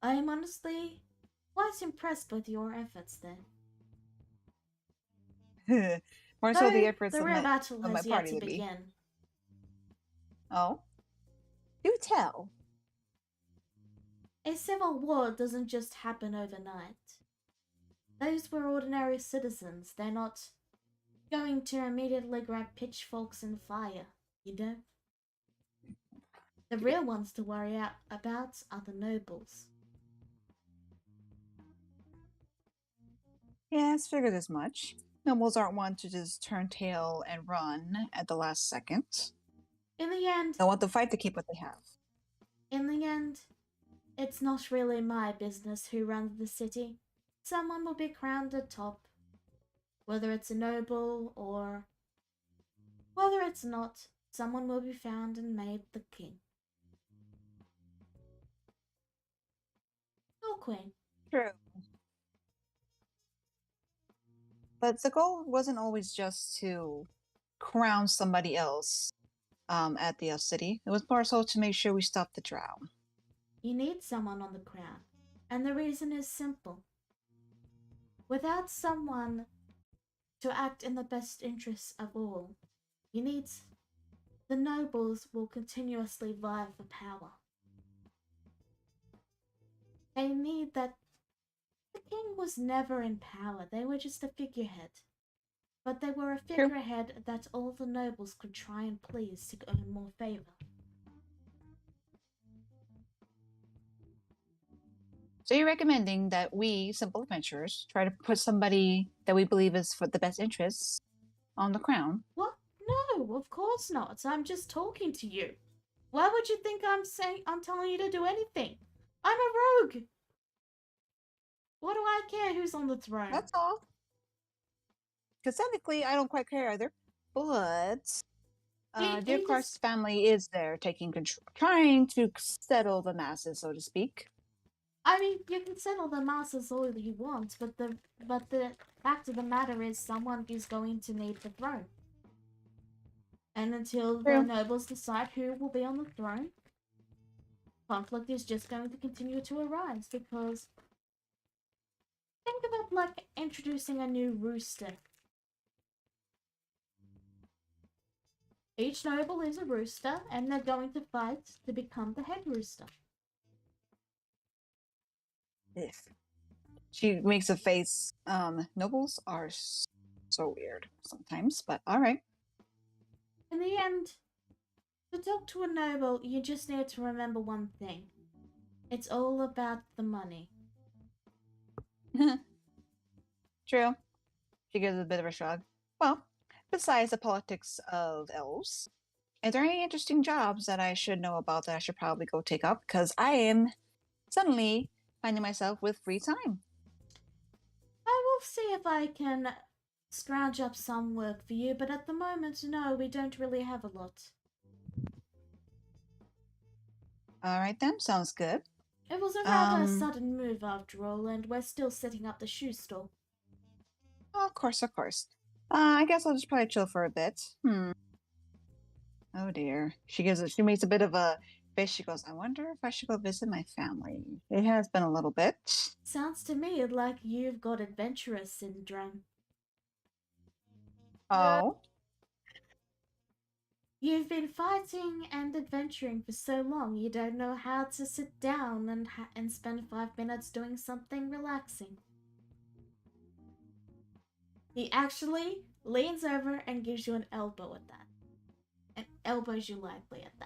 I am honestly quite impressed with your efforts then. More so the Though efforts the of real my, battle of my has yet party to to be. begin. Oh? Do tell. A civil war doesn't just happen overnight. Those were ordinary citizens. They're not going to immediately grab pitchforks and fire, you know? The real ones to worry about are the nobles. Yes, figured as much. Nobles aren't one to just turn tail and run at the last second. In the end, They want to fight to keep what they have. it's not really my business who runs the city. Someone will be crowned atop. Whether it's a noble or whether it's not, someone will be found and made the king. Or queen. True. But the goal wasn't always just to crown somebody else at the city. It was more so to make sure we stopped the drought. You need someone on the crown, and the reason is simple. Without someone to act in the best interests of all, the nobles will continuously vie for power. They need that. The king was never in power, they were just a figurehead. But they were a figurehead that all the nobles could try and please to earn more favor. So you're recommending that we, simple adventurers, try to put somebody that we believe is for the best interests on the crown? What? No, of course not. I'm just talking to you. Why would you think I'm telling you to do anything? I'm a rogue. What do I care who's on the throne? That's all. Because technically, I don't quite care either. But Dear he Clark's just- family is there taking control, trying to settle the masses, so to speak. I mean, you can settle the masses all you want, but the fact of the matter is someone is going to need the throne. And until the True. nobles decide who will be on the throne, conflict is just going to continue to arise because think of it like introducing a new rooster. Each noble is a rooster, and they're going to fight to become the head rooster. If she makes a face, nobles are so weird sometimes, but all right. In the end, to talk to a noble, you just need to remember one thing. It's all about the money. True. She gives a bit of a shrug. Well, besides the politics of elves, are there any interesting jobs that I should know about that I should probably go take up? Because I am suddenly finding myself with free time. I will see if I can scrounge up some work for you, but at the moment, no, we don't really have a lot. All right then, sounds good. It was a rather sudden move after all, and we're still setting up the shoe store. Oh, of course, of course. I guess I'll just probably chill for a bit. Oh dear. She makes a bit of a face. She goes, I wonder if I should go visit my family. It has been a little bit. Sounds to me like you've got adventurous syndrome. Oh. You've been fighting and adventuring for so long, you don't know how to sit down and spend 5 minutes doing something relaxing. He actually leans over and gives you an elbow at that. And elbows you lightly at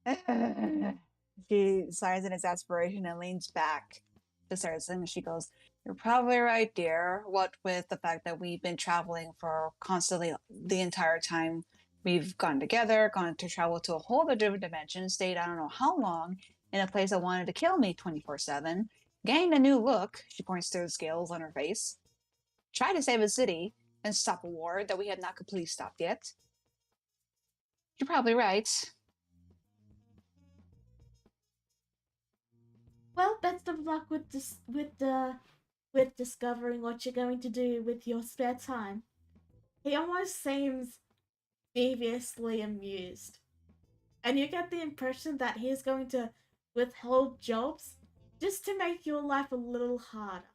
that. She sighs in exasperation and leans back to Saracen, and she goes, You're probably right, dear. What with the fact that we've been traveling for constantly the entire time we've gone together, gone to travel to a whole different dimension, stayed I don't know how long in a place that wanted to kill me 24/7, gained a new look, she points to the scales on her face, tried to save a city and stop a war that we had not completely stopped yet. You're probably right. Well, best of luck with discovering what you're going to do with your spare time. He almost seems deviously amused. And you get the impression that he's going to withhold jobs just to make your life a little harder.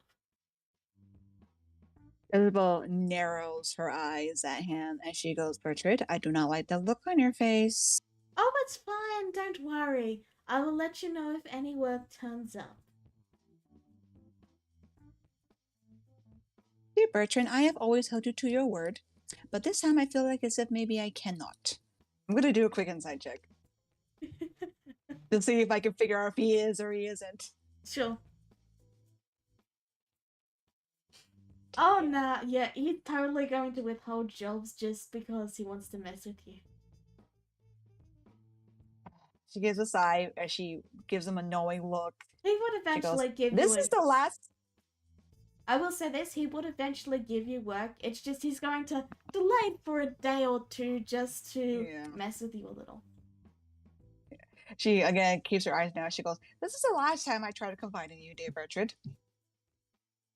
Isabel narrows her eyes at him and she goes, Bertrude, I do not like the look on your face. Oh, it's fine, don't worry. I will let you know if any work turns up. Dear Bertrand, I have always held you to your word, but this time I feel like as if maybe I cannot. I'm going to do a quick insight check to see if I can figure out if he is or he isn't. Sure. Oh, nah, yeah, he's totally going to withhold jobs just because he wants to mess with you. She gives a sigh as she gives him a knowing look. He would eventually give you This is the last... I will say this, he would eventually give you work. It's just he's going to delay it for a day or two just to mess with you a little. She, again, keeps her eyes down. She goes, this is the last time I try to confide in you, dear Bertrand.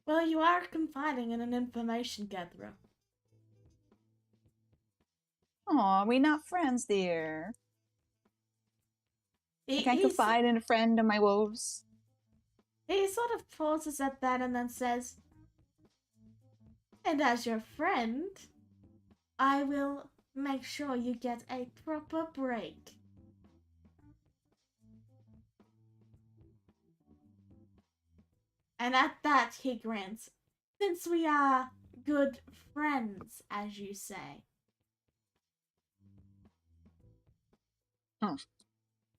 Well, you are confiding in an information gatherer. Aw, we're not friends, dear. I can't confide in a friend of my woes. He sort of pauses at that and then says, and as your friend, I will make sure you get a proper break. And at that he grins, since we are good friends, as you say.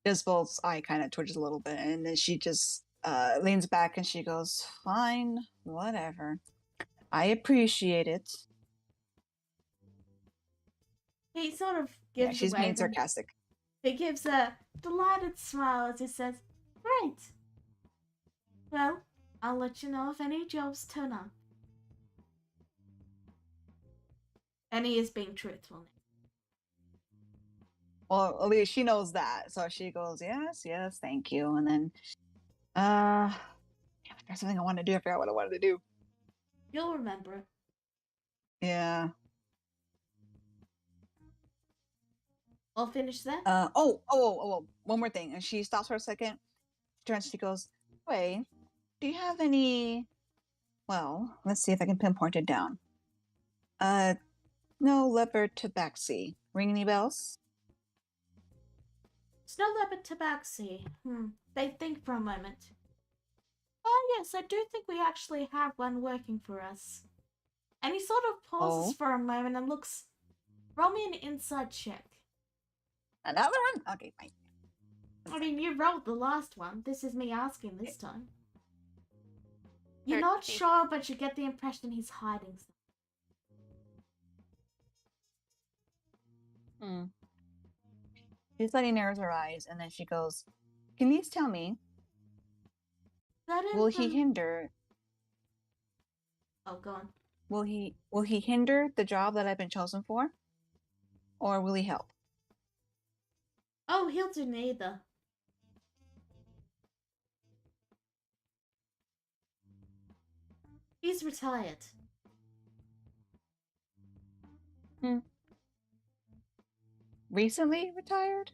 Isabel's eye kind of twitches a little bit, and then she just leans back and she goes, fine, whatever. I appreciate it. He sort of gives she's being sarcastic. He gives a delighted smile as he says, great. Well, I'll let you know if any jobs turn up. And he is being truthful now. Well, at least she knows that. So she goes, yes, thank you. And then, there's something I want to do. I forgot what I wanted to do. You'll remember it. Yeah. I'll finish that. One more thing. And she stops for a second. Turns, she goes, wait, do you have any, well, let's see if I can pinpoint it down. Snow leopard tabaxi. Ring any bells? Snow leopard tabaxi. They think for a moment. Oh, yes, I do think we actually have one working for us. And he sort of pauses Oh. for a moment and looks. Roll me an inside check. Another one? Okay, fine. I mean, you rolled the last one. This is me asking this time. You're not 13. sure, but you get the impression he's hiding something. She slightly narrows her eyes, and then she goes, "Can you tell me, will he hinder? Oh, go on. Will he hinder the job that I've been chosen for, or will he help?" Oh, he'll do neither. He's retired. Recently retired?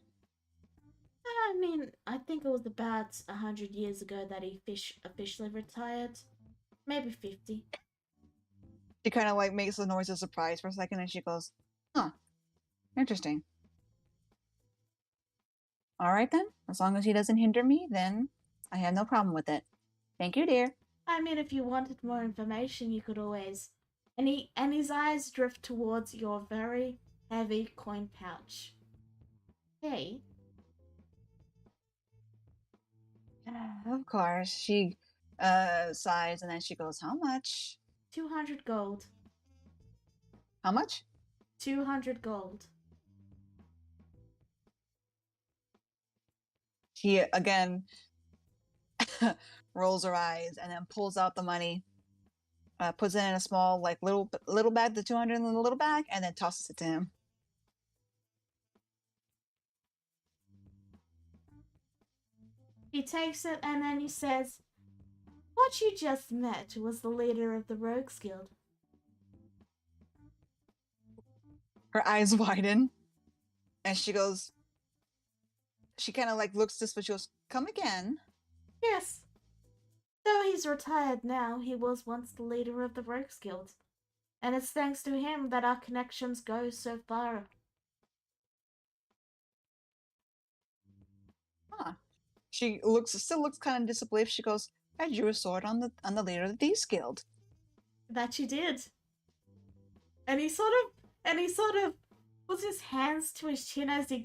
I mean, I think it was about 100 years ago that he officially retired. Maybe 50. She kind of like makes the noise of surprise for a second, and she goes, "Huh, interesting. All right then. As long as he doesn't hinder me, then I have no problem with it. Thank you, dear." I mean, if you wanted more information, you could always. And his eyes drift towards your very heavy coin pouch. Hey, Of course. She sighs, and then she goes, "How much? 200 gold. How much?" 200 gold. She again rolls her eyes and then pulls out the money, puts it in a small, like little bag, the 200 in the little bag, and then tosses it to him. He takes it and then he says, "What you just met was the leader of the Rogues Guild." Her eyes widen, and she goes. She kind of like looks suspicious. She goes, "Come again?" Yes. Though he's retired now, he was once the leader of the Rogues Guild. And it's thanks to him that our connections go so far. Huh. She still looks kind of disbelieved. She goes, "I drew a sword on the leader of the Thieves Guild." That you did. And he sort of puts his hands to his chin as he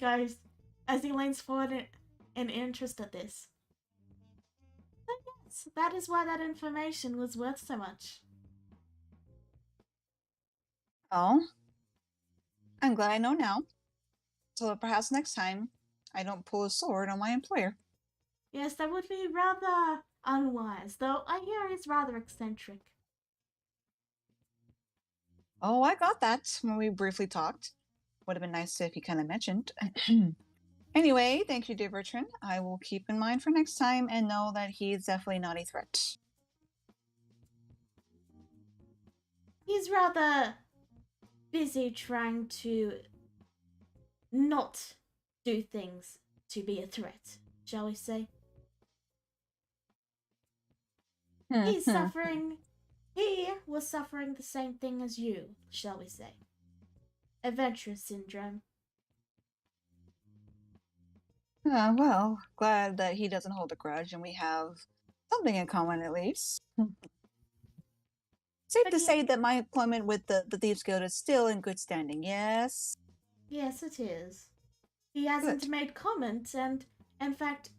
leans forward in interest at this. But yes, that is why that information was worth so much. Oh, I'm glad I know now. So that perhaps next time I don't pull a sword on my employer. Yes, that would be rather unwise, though I hear he's rather eccentric. Oh, I got that when we briefly talked. Would have been nice if you kind of mentioned. Anyway, thank you, dear Bertrand. I will keep in mind for next time and know that he's definitely not a threat. He's rather busy trying to not do things to be a threat, shall we say. He's suffering. He was suffering the same thing as you, shall we say. Adventurous syndrome. Well, glad that he doesn't hold a grudge and we have something in common at least. Safe But to say that my employment with the Thieves Guild is still in good standing, yes? Yes, it is. He hasn't Good. made comment, and in fact,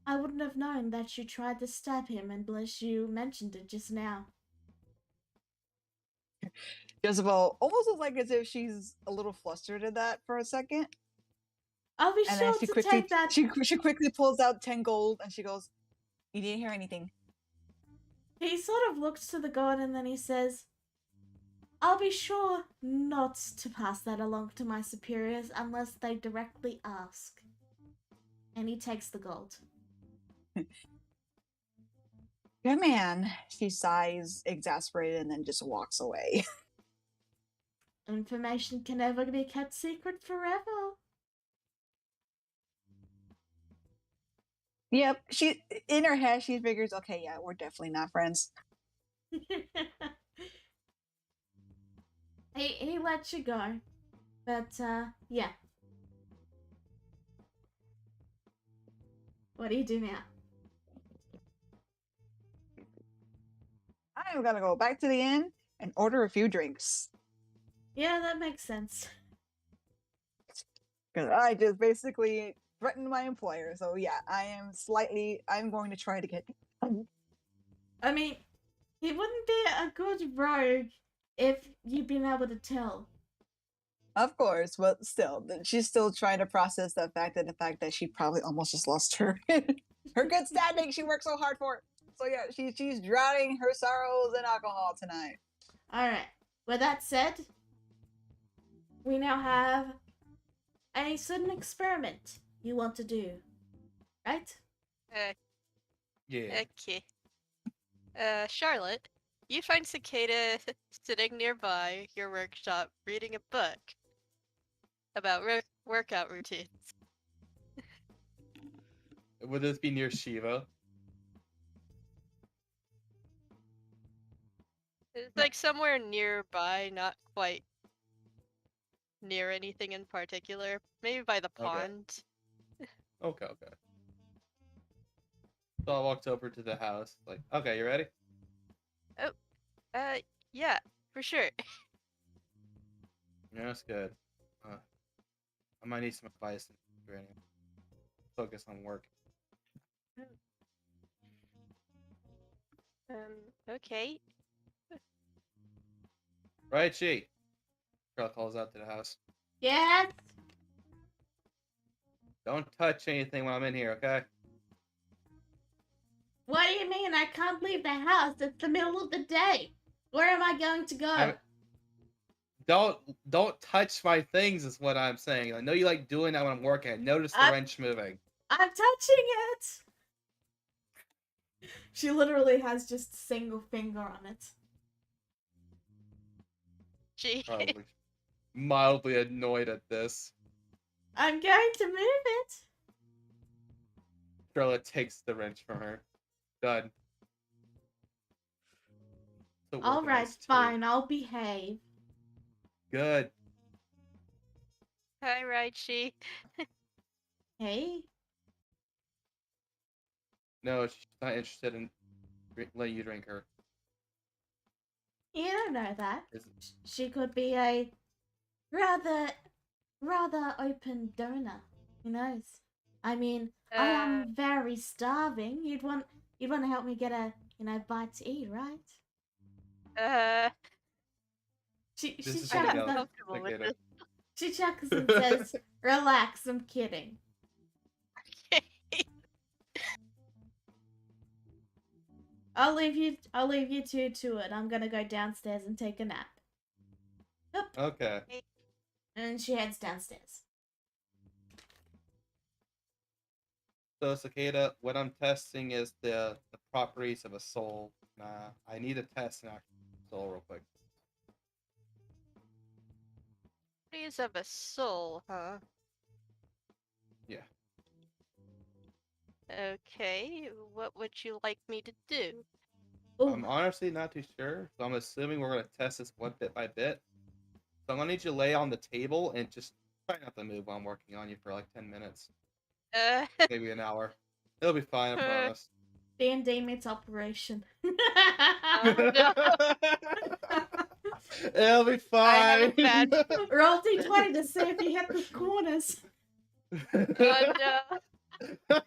I wouldn't have known that you tried to stab him unless you mentioned it just now. Jezebel almost looks like as if she's a little flustered at that for a second. I'll be And sure then she to quickly take that. she quickly pulls out 10 gold and she goes, "You didn't hear anything." He sort of looks to the god and then he says, "I'll be sure not to pass that along to my superiors unless they directly ask." And he takes the gold. Good man. She sighs, exasperated, and then just walks away. Information can never be kept secret forever. Yep. She in her head she figures, okay, yeah, we're definitely not friends. he lets you go. But, yeah. What do you do now? I'm gonna go back to the inn and order a few drinks. Yeah, that makes sense. Because I just basically threatened my employer. So yeah, I'm going to try to get. I mean, he wouldn't be a good rogue if you'd been able to tell. Of course, but still, she's still trying to process the fact that she probably almost just lost her her good standing she worked so hard for. So yeah, she's drowning her sorrows in alcohol tonight. Alright, with that said, we now have a certain experiment you want to do, right? Yeah. Okay. Charlotte, you find Cicada sitting nearby your workshop reading a book about workout routines. Would this be near Shiva? It's like somewhere nearby, not quite near anything in particular. Maybe by the Okay. pond. Okay. So I walked over to the house. Like, okay, you ready? Yeah, for sure. Yeah, that's good. I might need some advice in training. Focus on work. Okay. Right, she. Girl calls out to the house. Yes? Don't touch anything when I'm in here, okay? What do you mean? I can't leave the house. It's the middle of the day. Where am I going to go? Don't touch my things is what I'm saying. I know you like doing that when I'm working. Notice the wrench moving. I'm touching it! She literally has just a single finger on it. Gee. Probably mildly annoyed at this. I'm going to move it. Charlotte takes the wrench from her. Done. So Alright, organized, too. fine. I'll behave. Good. Hi, Raichi. Hey? No, she's not interested in letting you drink her. You don't know that. Is She could be a rather open donor. Who knows? I mean, I am very starving. You'd want to help me get a bite to eat, right? She This is chuckles gonna and, go. comfortable with Cicada. this. she chuckles and says, "Relax, I'm kidding." I'll leave you two to it. I'm gonna go downstairs and take a nap. Yep. Okay. And she heads downstairs. So Cicada, what I'm testing is the properties of a soul. I need to test an actual soul real quick. Properties of a soul, huh? Yeah. Okay, what would you like me to do? I'm honestly not too sure, so I'm assuming we're gonna test this one bit by bit. So I'm gonna need you to lay on the table and just try not to move while I'm working on you for like 10 minutes, maybe an hour. It'll be fine, I promise. D&D meets Operation. No. It'll be I have a fine. bad- Roll D20 to see if you hit the corners. Oh no.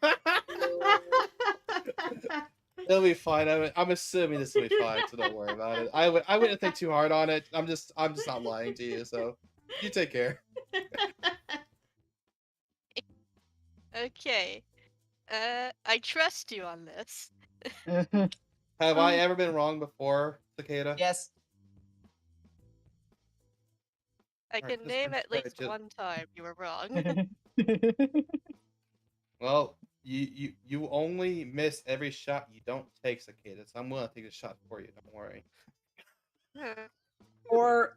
It'll be fine. I'm assuming this will be fine, so don't worry about it. I wouldn't think too hard on it. I'm just not lying to you, so you take care. Okay. I trust you on this. Have I ever been wrong before, Cicada? Yes. I Alright, can this name one's at least just- one time you were wrong. Well, you only miss every shot you don't take, Cicada. So I'm willing to take a shot for you. Don't worry. Or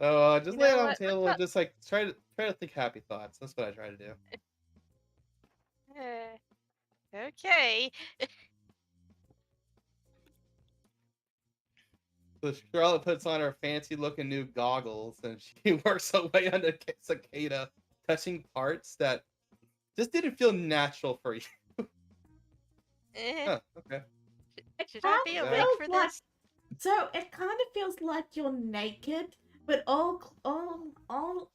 So just You lay know it on the what? table and just like try to think happy thoughts. That's what I try to do. Okay. So Charlotte puts on her fancy-looking new goggles, and she works her way under Cicada, touching parts that just didn't feel natural for you. Eh, Huh, okay. should I be Yeah. awake for Like, this? so it kind of feels like you're naked, but all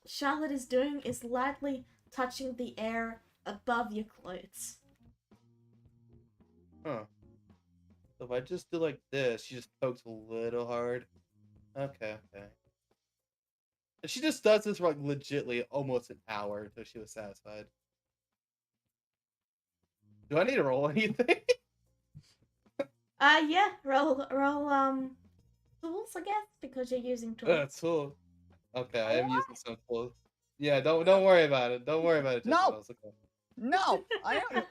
Charlotte is doing is lightly touching the air above your clothes. Huh. So if I just do like this, she just pokes a little hard. Okay, okay. And she just does this for like legitly almost an hour until she was satisfied. Do I need to roll anything? Yeah, roll tools, I guess, because you're using tools. That's cool. Okay, I am using some tools. Yeah, don't worry about it. Don't worry about it, No. Jezebel. It's okay. No, I don't.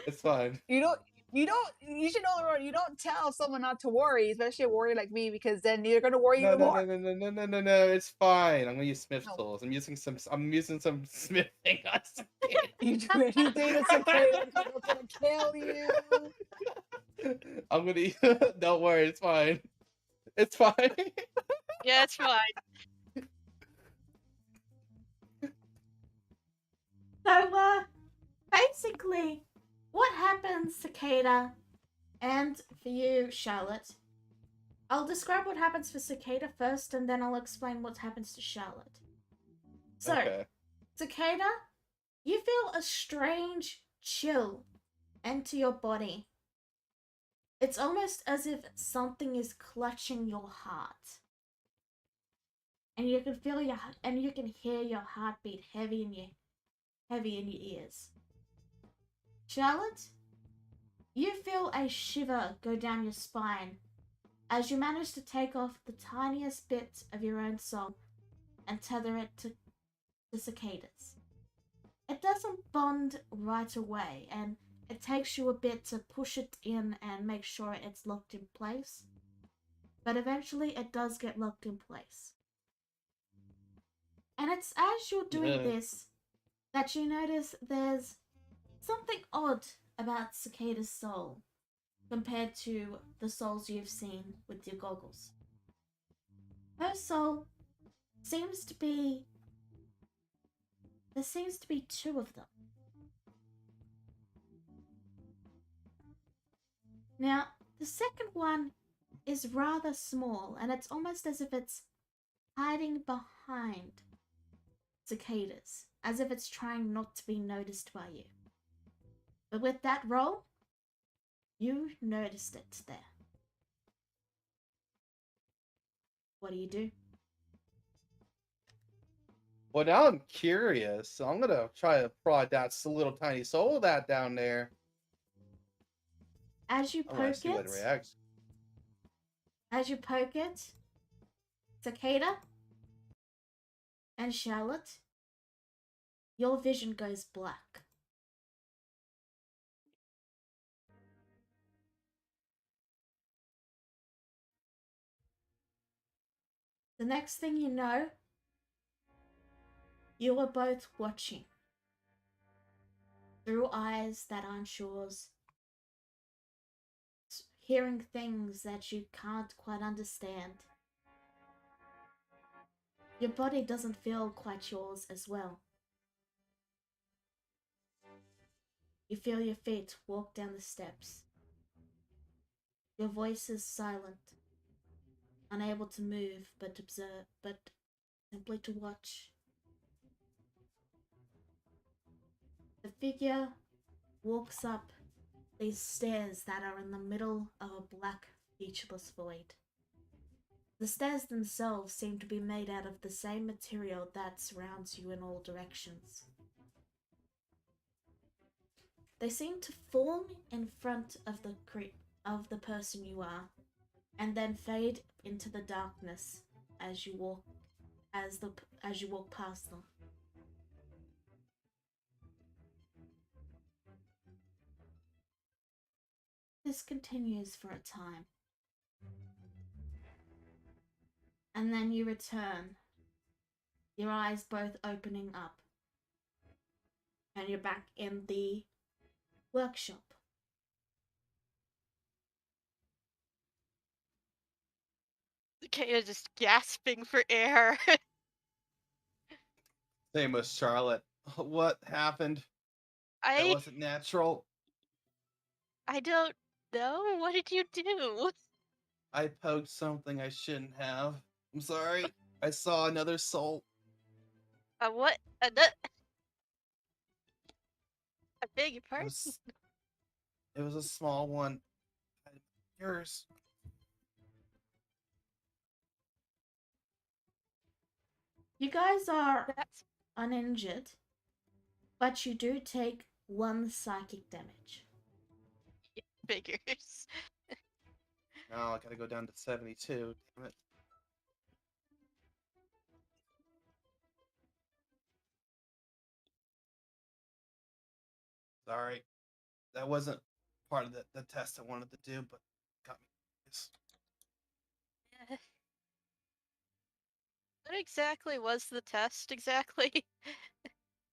It's fine. You should know the rule. You don't tell someone not to worry, especially a warrior like me, because then they're gonna worry No, even no, more. no, no, no, no, no, no, no. It's fine. I'm gonna use Smith's No. tools. I'm using some smithing on some You do anything that's okay, I'm gonna kill you. I'm gonna. Don't worry. It's fine. It's fine. Yeah, it's fine. So, basically, what happens, Cicada, and for you, Charlotte? I'll describe what happens for Cicada first, and then I'll explain what happens to Charlotte. So, Okay. Cicada, you feel a strange chill enter your body. It's almost as if something is clutching your heart. And you can feel you can hear your heartbeat heavy in your ears. Charlotte, you feel a shiver go down your spine as you manage to take off the tiniest bit of your own soul and tether it to the cicadas. It doesn't bond right away, and it takes you a bit to push it in and make sure it's locked in place. But eventually it does get locked in place. And it's as you're doing Yeah. this that you notice there's something odd about Cicada's soul compared to the souls you've seen with your goggles. Her soul seems to be. There seems to be two of them. Now, the second one is rather small, and it's almost as if it's hiding behind cicadas, as if it's trying not to be noticed by you. But with that roll, you noticed it there. What do you do? Well, now I'm curious, so I'm gonna try to prod that little tiny soul that down there. As you I want to poke see what it it, reacts. Cicada and Charlotte, your vision goes black. The next thing you know, you are both watching through eyes that aren't yours, hearing things that you can't quite understand. Your body doesn't feel quite yours as well. You feel your feet walk down the steps. Your voice is silent, unable to move but observe, but simply to watch. The figure walks up these stairs that are in the middle of a black, featureless void. The stairs themselves seem to be made out of the same material that surrounds you in all directions. They seem to form in front of the person you are, and then fade into the darkness as you walk past them. This continues for a time. And then you return, your eyes both opening up, and you're back in the workshop. Cicada just gasping for air. Same with Charlotte. What happened? That I wasn't natural. I don't know. What did you do? I poked something I shouldn't have. I'm sorry. I saw another soul. What? I beg your It pardon? was, it was a small one. Yours. You guys are That's uninjured, but you do take 1 psychic damage. figures. Now I gotta go down to 72. Damn it. Sorry. That wasn't part of the test I wanted to do, but got me. Yes. What exactly was the test exactly?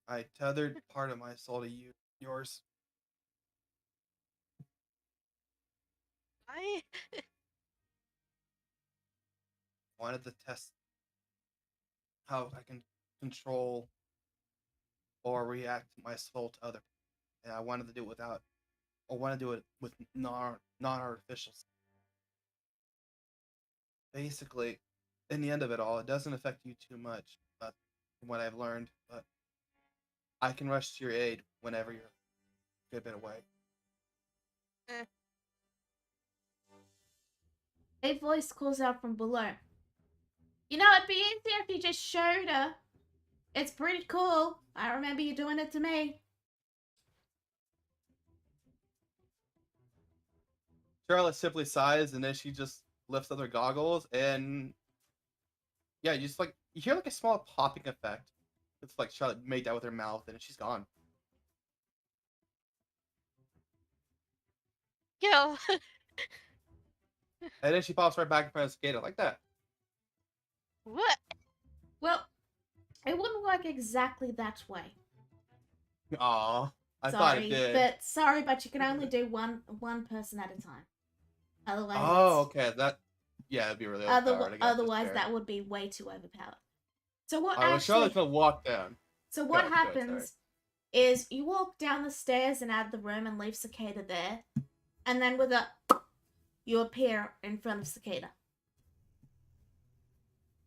I tethered part of my soul to yours. I Wanted to test how I can control or react my soul to other. And I wanted to do it without, or want to do it with non-artificial. Basically, in the end of it all, it doesn't affect you too much, from what I've learned. But I can rush to your aid whenever you're a good bit away. A voice calls out from below. You know, it'd be easier if you just showed her. It's pretty cool. I remember you doing it to me. Charlotte simply sighs, and then she just lifts up her goggles, and yeah, you hear like a small popping effect. It's like Charlotte made that with her mouth, and she's gone. Yo, And then she pops right back in front of the skater like that. what? Well, it wouldn't work exactly that way. Aw, I thought it Sorry, did. but you can only do one person at a time. Otherwise, Oh, okay. Yeah, it'd be really overpowered. I guess otherwise that would be way too overpowered. So what All right, well, Charlotte's actually? gonna walk down. So what Go, happens is you walk down the stairs and out of the room and leave Cicada there, and then with a you appear in front of Cicada.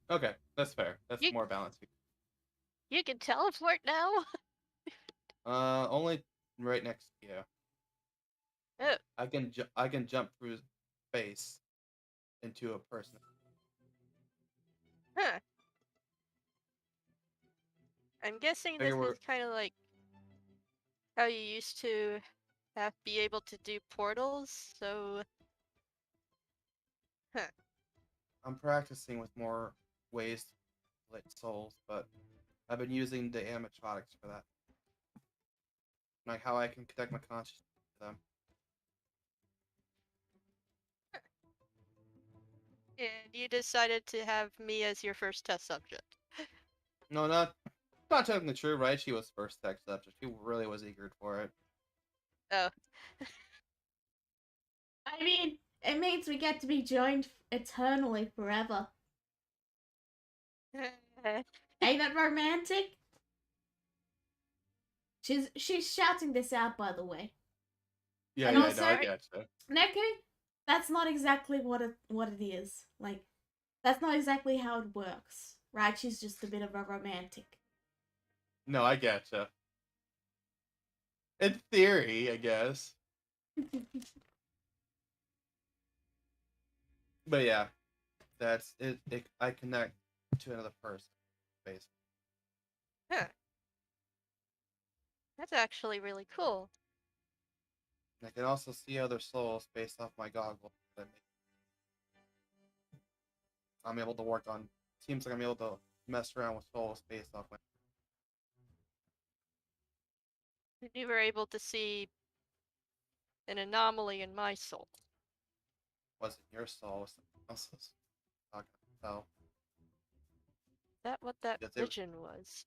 Okay, that's fair. That's You- more balanced. You can teleport now? Only right next to you. Oh, I can jump through space into a person. huh. I'm guessing this Figure we're is kind of like how you used to be able to do portals, so... Huh. I'm practicing with more ways to manipulate souls, but I've been using the animatronics for that. Like how I can connect my consciousness to them. And you decided to have me as your first test subject. No, not technically true, right? She was first tech subject. She really was eager for it. Oh. I mean, it means we get to be joined eternally forever. Ain't that romantic? She's shouting this out, by the way. Yeah, And yeah, also- no, I gotcha. Neko, that's not exactly what it is. Like, that's not exactly how it works, right? She's just a bit of a romantic. No, I gotcha. In theory, I guess. But yeah, that's it. I connect to another person, basically. Huh. That's actually really cool. And I can also see other souls based off my goggles. I'm able to work on. Seems like I'm able to mess around with souls based off my. You were able to see an anomaly in my soul. Wasn't your soul? It was someone else's. Not gonna tell. Is that what that That's it. vision was?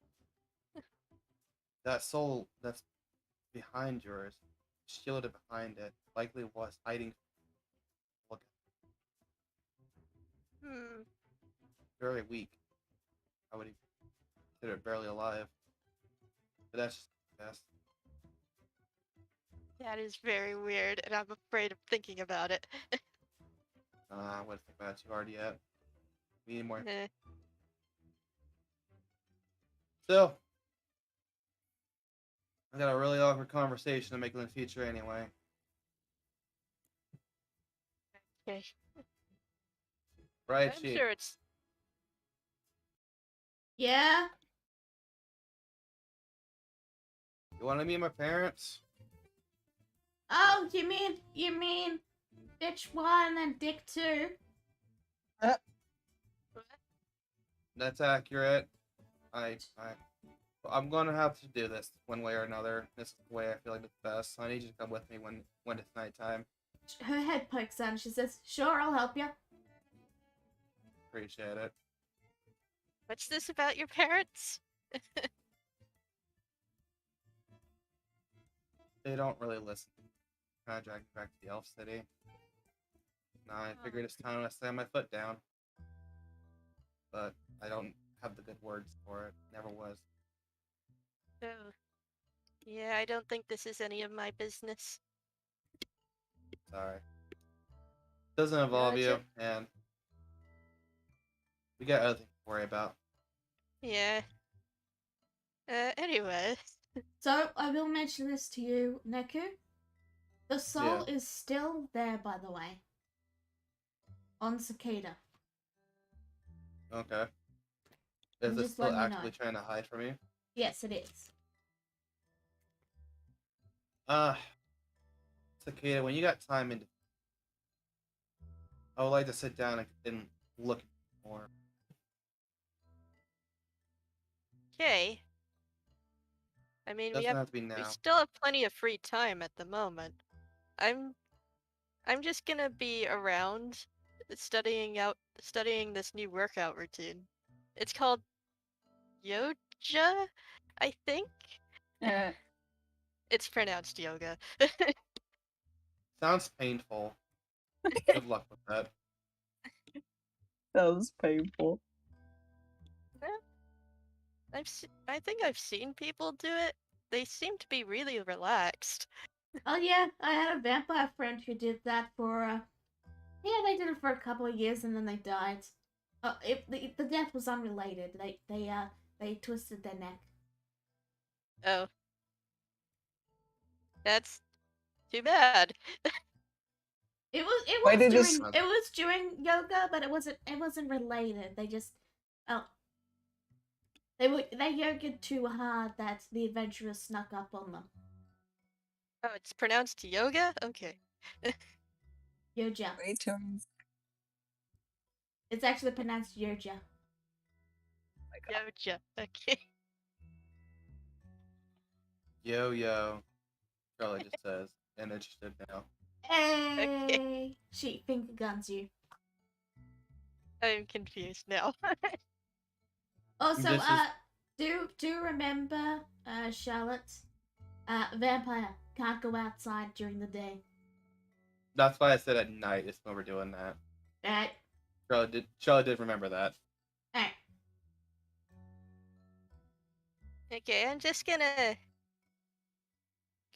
That soul that's behind yours, shielded behind it, likely was hiding. Look. Hmm. very weak. I would consider it barely alive. But that's just best. That is very weird, and I'm afraid of thinking about it. I wouldn't think about it too hard yet. We need more. Eh, Still, I got a really awkward conversation to make in the future anyway. okay. Right, I'm Chief? sure it's Yeah? You want to meet my parents? Oh, you mean bitch 1 and dick 2? That's accurate. I'm gonna have to do this one way or another. This is the way I feel like it's best. I need you to come with me when it's nighttime. Her head pokes out and she says, sure, I'll help you. Appreciate it. what's this about your parents? They don't really listen. Kind of drag me back to the Elf City. Now I figured it's time to slam my foot down. But I don't have the good words for it. Never was. Oh. Yeah, I don't think this is any of my business. Sorry. Doesn't involve you, Gotcha. and we got other things to worry about. Yeah. Anyway. So, I will mention this to you, Neku. The soul is still there, by the way. On Cicada. Okay. I'm Is it just still letting you know. actively trying to hide from you? Yes, it is. Cicada, when you got time into, I would like to sit down and look more. Okay. I mean, Doesn't have to be we now. still have plenty of free time at the moment. I'm just gonna be around studying this new workout routine. It's called Yoga, I think. Uh, It's pronounced yoga. Sounds painful. Good luck with that. that was painful. I think I've seen people do it. They seem to be really relaxed. Oh yeah, I had a vampire friend who did that for, yeah, they did it for a couple of years and then they died. The death was unrelated. They twisted their neck. Oh. That's too bad. It Why was did during this- it was during yoga, but it wasn't related. They just they yogaed too hard that the adventurers snuck up on them. Oh, it's pronounced yoga? Okay. Yoja. Wait till I'm- It's actually pronounced yoja. Yoja. Okay. Yo. Charlie just says, and interested now. Hey, she finger guns you. I'm confused now. Also, This is- do remember, Charlotte, vampire can't go outside during the day. That's why I said at night is when we're doing that. Alright, Charlie did remember that. alright. Okay, I'm just gonna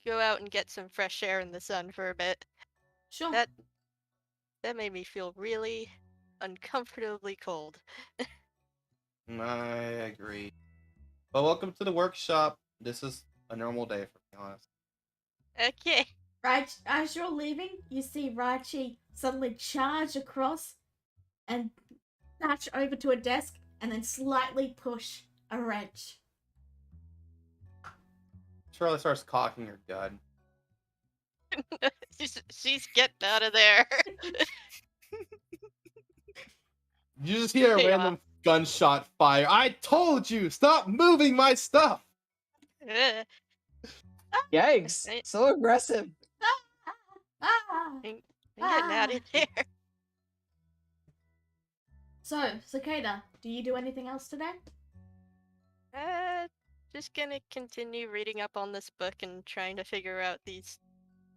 go out and get some fresh air in the sun for a bit. Sure. That made me feel really uncomfortably cold. I agree. But welcome to the workshop. This is a normal day, for me, honest. Okay. Right, as you're leaving, you see Raichi suddenly charge across and dash over to a desk and then slightly push a wrench. Charlie starts cocking her gun. She's getting out of there. You just hear a Yeah. random gunshot fire. I told you, stop moving my stuff. Ugh. Yikes! Right. So aggressive. Ah! I'm getting out of there. So, Cicada, do you do anything else today? Just gonna continue reading up on this book and trying to figure out this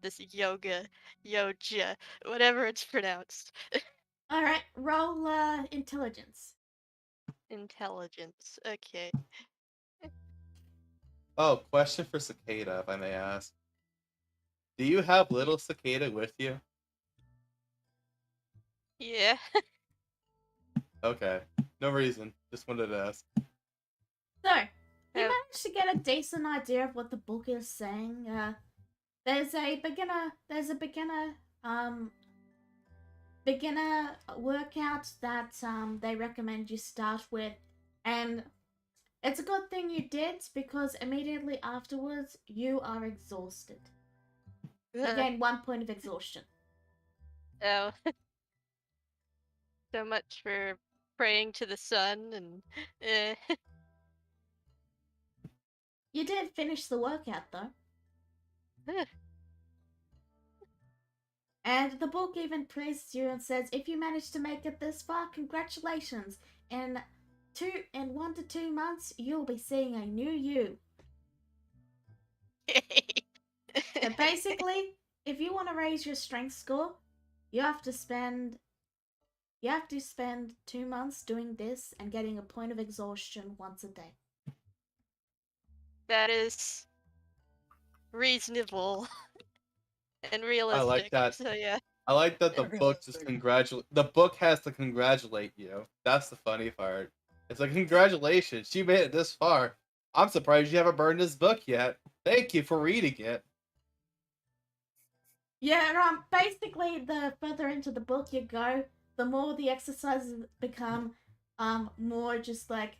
yoja, whatever it's pronounced. Alright, roll intelligence. Intelligence. Okay. Oh, question for Cicada, if I may ask. Do you have little Cicada with you? Yeah. Okay. No reason. Just wanted to ask. So, you Uh, managed to get a decent idea of what the book is saying. There's a beginner workout that they recommend you start with, and it's a good thing you did because immediately afterwards you are exhausted. You gain 1 point of exhaustion. oh, so much for praying to the sun and. You did finish the workout though. And the book even praises you and says, if you manage to make it this far, congratulations. In 1 to 2 months, you'll be seeing a new you. So basically, if you want to raise your strength score, you have to spend 2 months doing this and getting a point of exhaustion once a day. That is reasonable and realistic. I like that. So yeah. I like that the And book just the book has to congratulate you. That's the funny part. It's like, congratulations, you made it this far. I'm surprised you haven't burned this book yet. Thank you for reading it. Yeah, basically, the further into the book you go, the more the exercises become, more just like,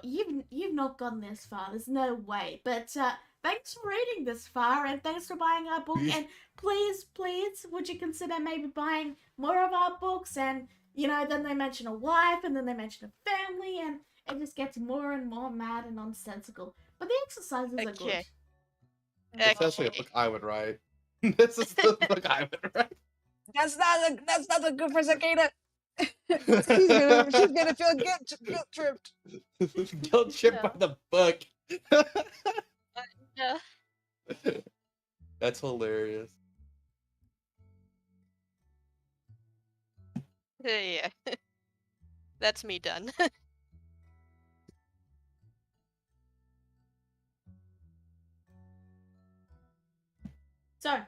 you've not gotten this far. There's no way. But thanks for reading this far, and thanks for buying our book. And please, would you consider maybe buying more of our books? And then they mention a wife, and then they mention a family, and it just gets more and more mad and nonsensical. But the exercises are good. Okay. This sounds like a book I would write. This is the book I would write. That's not a good for Cicada. she's gonna feel guilt tripped. Guilt tripped by the book. Yeah. That's hilarious. Yeah. That's me done. So,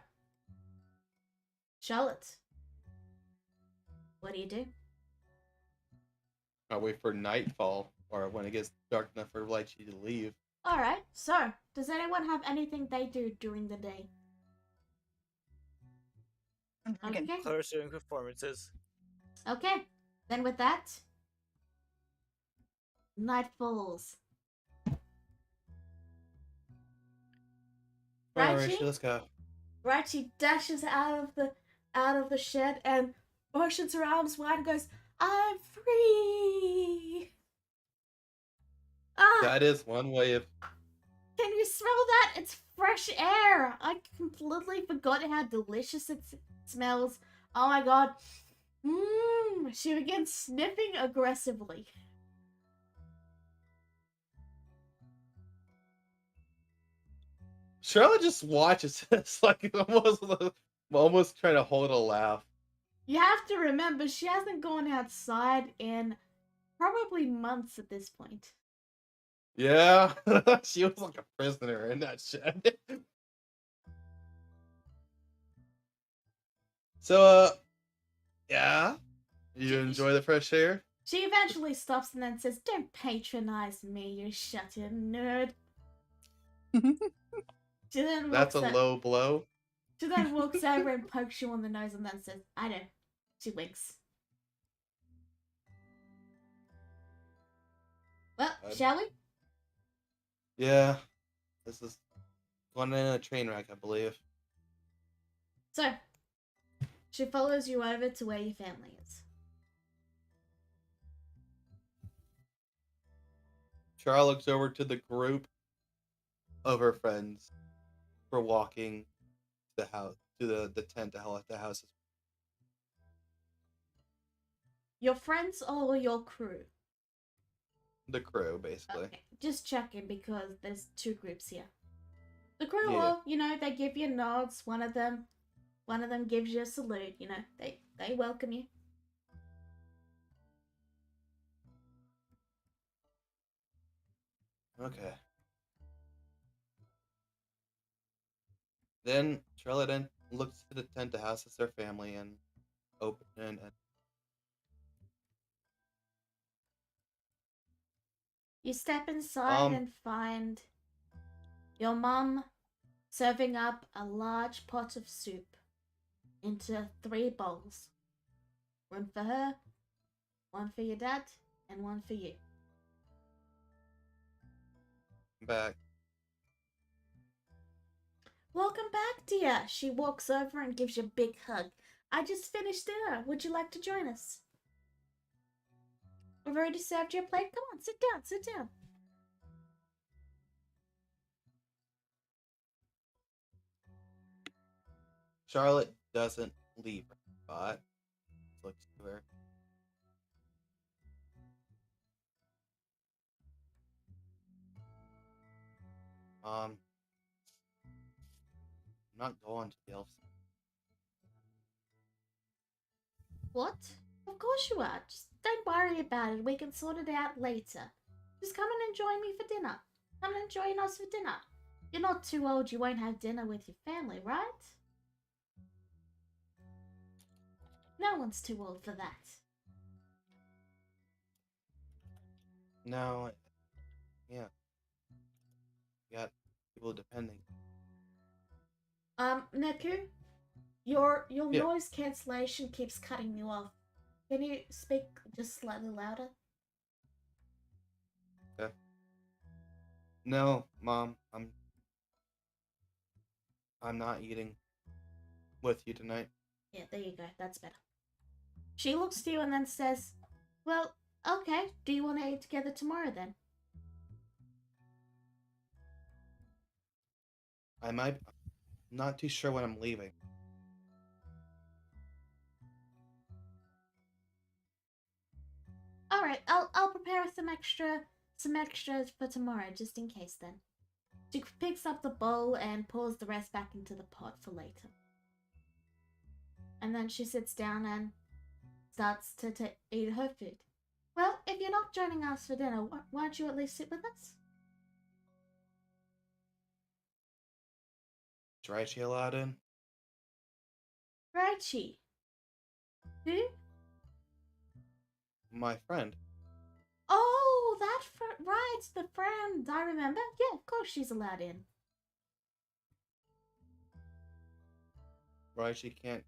Charlotte, what do you do? I'll wait for nightfall, or when it gets dark enough for Lychee to leave. Alright, so, does anyone have anything they do during the day? Okay. Claire's doing performances. Okay, then with that, night falls. Alright, Lychee? Rachel, let's go. Raichi dashes out of the shed and motions her arms wide and goes, I'm free! Ah, That is one way of... can you smell that? It's fresh air! I completely forgot how delicious it smells. Oh my god. She begins sniffing aggressively. Charlotte just watches this, like, almost trying to hold a laugh. You have to remember, she hasn't gone outside in probably months at this point. Yeah, she was like a prisoner in that shed. So, yeah, you enjoy the fresh air? She eventually stops and then says, don't patronize me, you shut-in nerd. She then That's a walks low blow. She then walks over and pokes you on the nose and then says, I know. She winks. Well, shall we? Yeah, this is going in a train wreck, I believe. So, she follows you over to where your family is. Char looks over to the group of her friends for walking to the house, to the tent to help the house. Your friends or your crew? The crew, basically. Okay, just checking because there's two groups here. The crew, Yeah. will, they give you nods. One of them gives you a salute. They welcome you. Okay. Then Charlotte looks to the tent to house their family and open and You step inside and find your mum serving up a large pot of soup into 3 bowls. One for her, one for your dad, and one for you. back. Welcome back, dear. She walks over and gives you a big hug. I just finished dinner. Would you like to join us? We've already served your plate. Come on, sit down, sit down. Charlotte doesn't leave her spot. Looks to her. I'm not going to the elf. What? Of course you are. Just don't worry about it. We can sort it out later. Just come and enjoy me for dinner. Come and join us for dinner. You're not too old. You won't have dinner with your family, right? No one's too old for that. No. Yeah. You got people depending. Neku, your Yeah. noise cancellation keeps cutting you off. Can you speak just slightly louder? Okay. No, Mom, I'm not eating with you tonight. Yeah, there you go. That's better. She looks to you and then says, well, okay. Do you want to eat together tomorrow then? I'm not too sure when I'm leaving. All right, I'll prepare some extras for tomorrow just in case then. She picks up the bowl and pours the rest back into the pot for later. And then she sits down and starts to eat her food. Well, if you're not joining us for dinner, why don't you at least sit with us? Is Raichi allowed in? Raichi. Who? My friend. Oh, that right, the friend. I remember. Yeah, of course she's allowed in. Raichi can't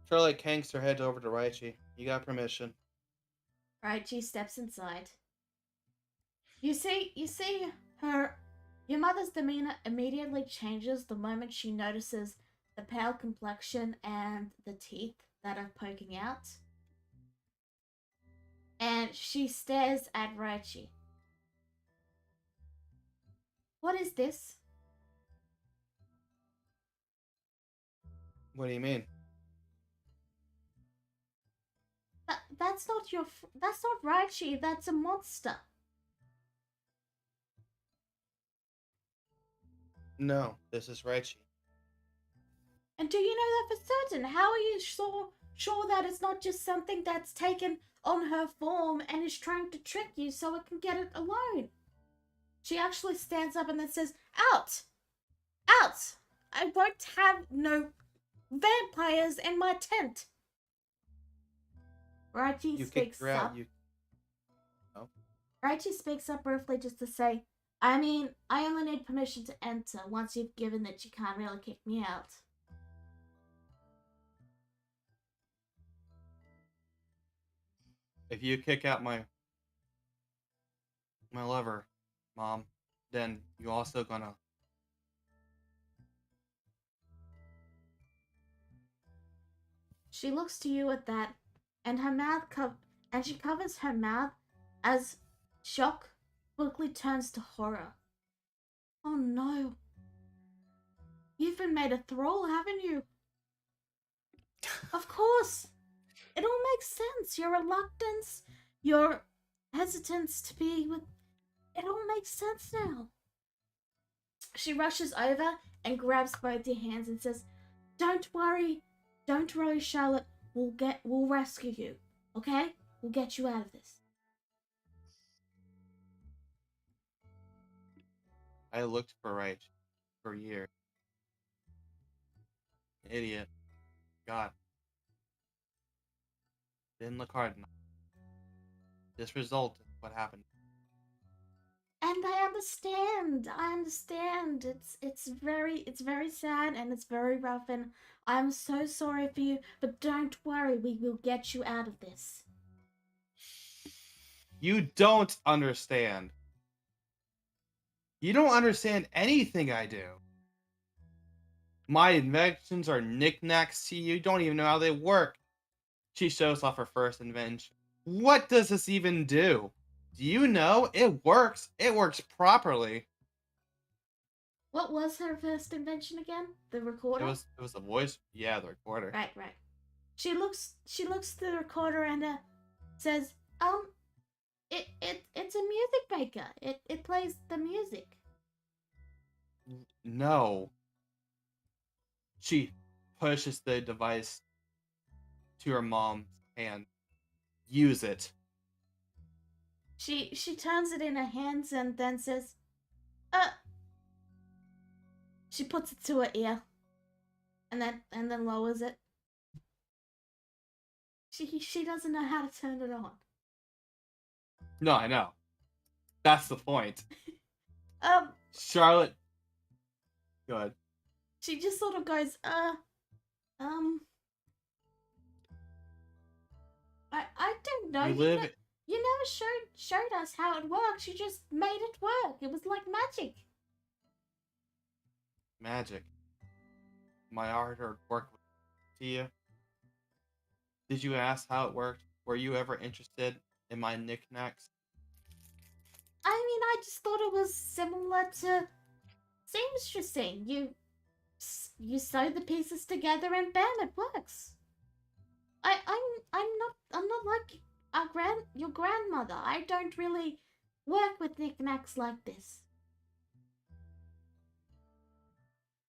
Charlotte kinks her head over to Raichi. You got permission. Raichi steps inside. You see your mother's demeanor immediately changes the moment she notices the pale complexion and the teeth that are poking out. And she stares at Raichi. What is this? What do you mean? That's not that's not Raichi, that's a monster. No, this is Raichi. And do you know that for certain? How are you sure that it's not just something that's taken on her form and is trying to trick you so it can get it alone? She actually stands up and then says, Out! Out! I won't have no vampires in my tent. Raichi You speaks kicked her out. up. Oh. Raichi speaks up briefly just to say, I mean, I only need permission to enter once you've given that you can't really kick me out. If you kick out my lover, Mom, then you also gonna. She looks to you at that, and her mouth and she covers her mouth as shock quickly turns to horror. Oh no. You've been made a thrall, haven't you? Of course. It all makes sense. Your reluctance, your hesitance to be with... It all makes sense now. She rushes over and grabs both your hands and says, Don't worry, Charlotte. We'll rescue you, okay? We'll get you out of this. I looked for right for years. Idiot. God. Didn't look hard enough. This result is what happened. And I understand. I understand. It's very sad and it's very rough and I'm so sorry for you, but don't worry, we will get you out of this. You don't understand. You don't understand anything I do. My inventions are knickknacks to you. You don't even know how they work. She shows off her first invention. What does this even do? Do you know? It works. It works properly. What was her first invention again? The It recorder? was the voice. Yeah, the recorder. Right. She looks through the recorder and says, it's a music maker. It plays the music. No. She pushes the device to her mom's hand. Use it. She turns it in her hands and then says, she puts it to her ear and then lowers it. She doesn't know how to turn it on. No, I know. That's the point. Um, Charlotte. Go ahead. she just sort of goes, I don't know. You live. You never showed us how it works. You just made it work. It was like magic. Magic. My hard work to you. Did you ask how it worked? Were you ever interested in my knickknacks? I mean, I just thought it was similar to seamstressing. You sew the pieces together and bam, it works. I'm not like your grandmother. I don't really work with knickknacks like this.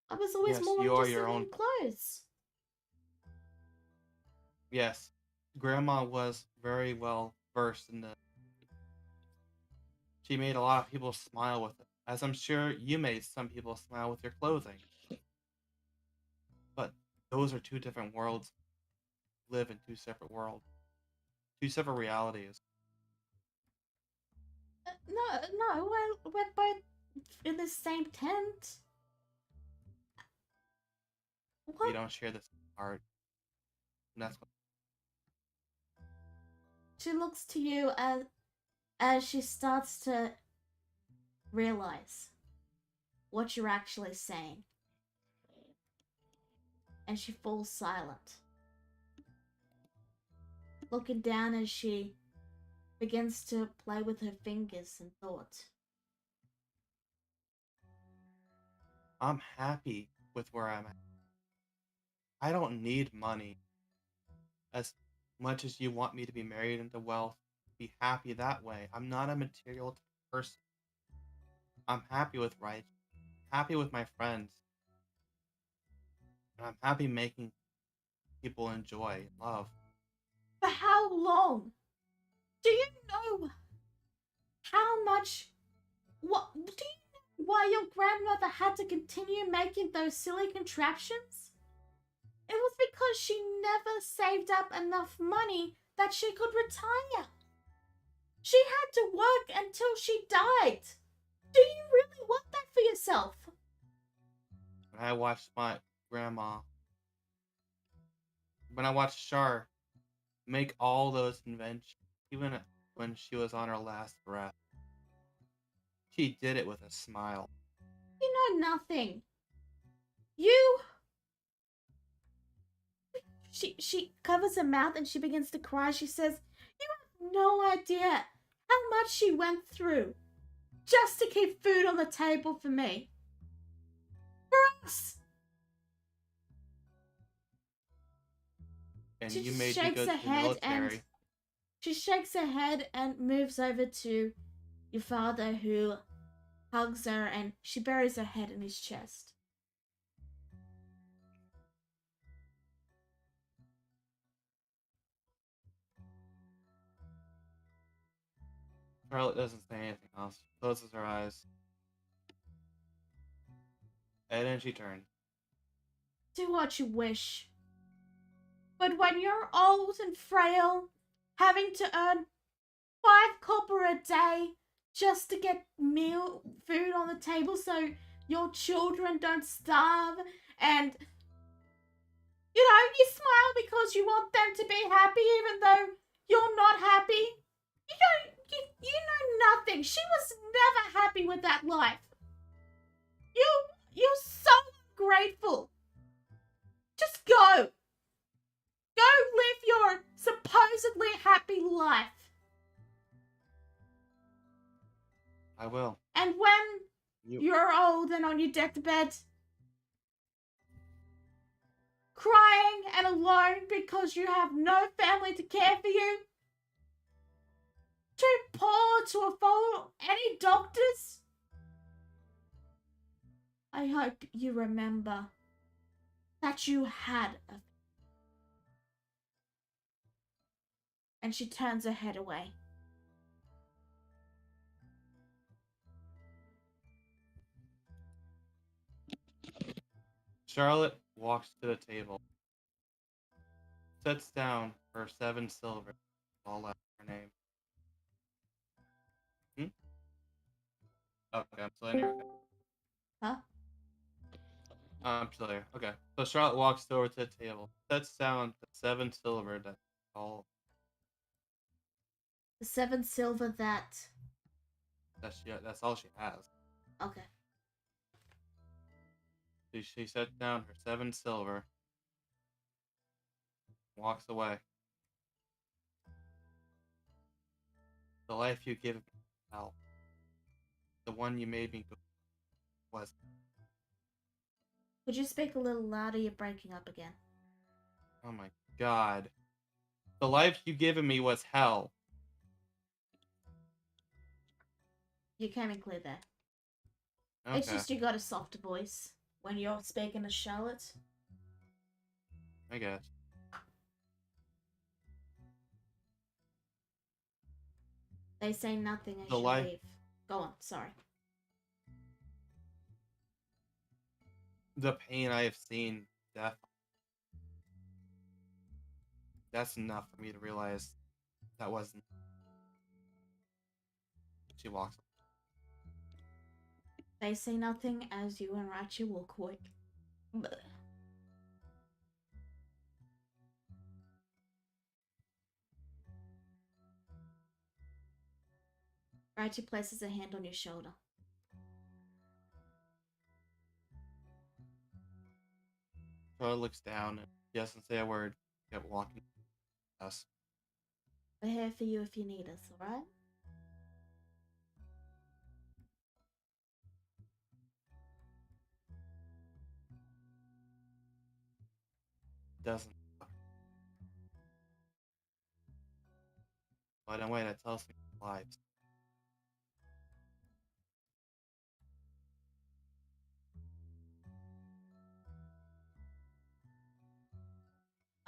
I was always Yes, more you are interested your own. in clothes. Yes, Grandma was very well versed in the. She made a lot of people smile with it, as I'm sure you made some people smile with your clothing. But those are two different worlds. Live in two separate worlds, two separate realities. No, we're both in the same tent. We What? don't share the same heart. And that's what. She looks to you as she starts to realize what you're actually saying. And she falls silent, looking down as she begins to play with her fingers in thought. I'm happy with where I'm at. I don't need money as much as you want me to be married into wealth, be happy that way. I'm not a material person. I'm happy with right, happy with my friends, and I'm happy making people enjoy and love. For how long? Do you know how much? What? Do you know why your grandmother had to continue making those silly contraptions? It was because she never saved up enough money that she could retire. She had to work until she died. Do you really want that for yourself? When I watched my grandma, when I watched Char make all those inventions, even when she was on her last breath, she did it with a smile. You know nothing. You... She covers her mouth and she begins to cry. She says, you have no idea how much she went through just to keep food on the table for me. For us. And She you made me shakes go to her the head and military. she shakes her head and moves over to your father, who hugs her and she buries her head in his chest. Charlotte doesn't say anything else. Closes her eyes. And then she turned. Do what you wish. But when you're old and frail, having to earn 5 copper a day just to get food on the table so your children don't starve, and you smile because you want them to be happy even though you're not happy. You know nothing. She was never happy with that life. You're so ungrateful. Just go. Go live your supposedly happy life. I will. And when you're old and on your deathbed, crying and alone because you have no family to care for you, too poor to afford any doctors, I hope you remember that you had a... And she turns her head away. Charlotte walks to the table, sets down her 7 silver, all left her name. Okay, I'm still in here. Okay. Huh? I'm still here. Okay. So Charlotte walks over to the table, sets down the 7 silver that's all The 7 silver that... that's all she has. Okay. She sets down her 7 silver, walks away. The life you give me now, the one you made me go was. Could you speak a little louder? You're breaking up again. Oh my god. The life you given me was hell. You came in clear there. Okay. It's just you got a softer voice when you're speaking to Charlotte. I guess. They say nothing as The you life- leave. Go on, sorry. The pain I have seen, death. That's enough for me to realize that wasn't. She walks. They say nothing as you and Rachi walk away. Blech. Rachi places a hand on your shoulder. Charlotte looks down and she doesn't say a word. Kept walking past us. We're here for you if you need us, alright? Doesn't. But in a way that tells me lives.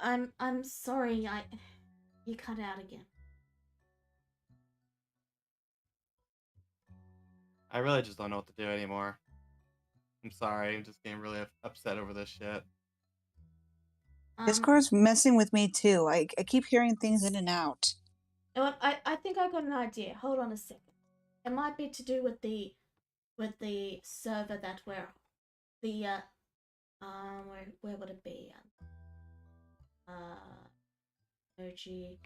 I'm sorry, you cut out again. I really just don't know what to do anymore. I'm sorry, I'm just getting really upset over this shit. Discord's messing with me too. I keep hearing things in and out. You know what, I think I got an idea. Hold on a second. It might be to do with the server that we're where would it be? Energy.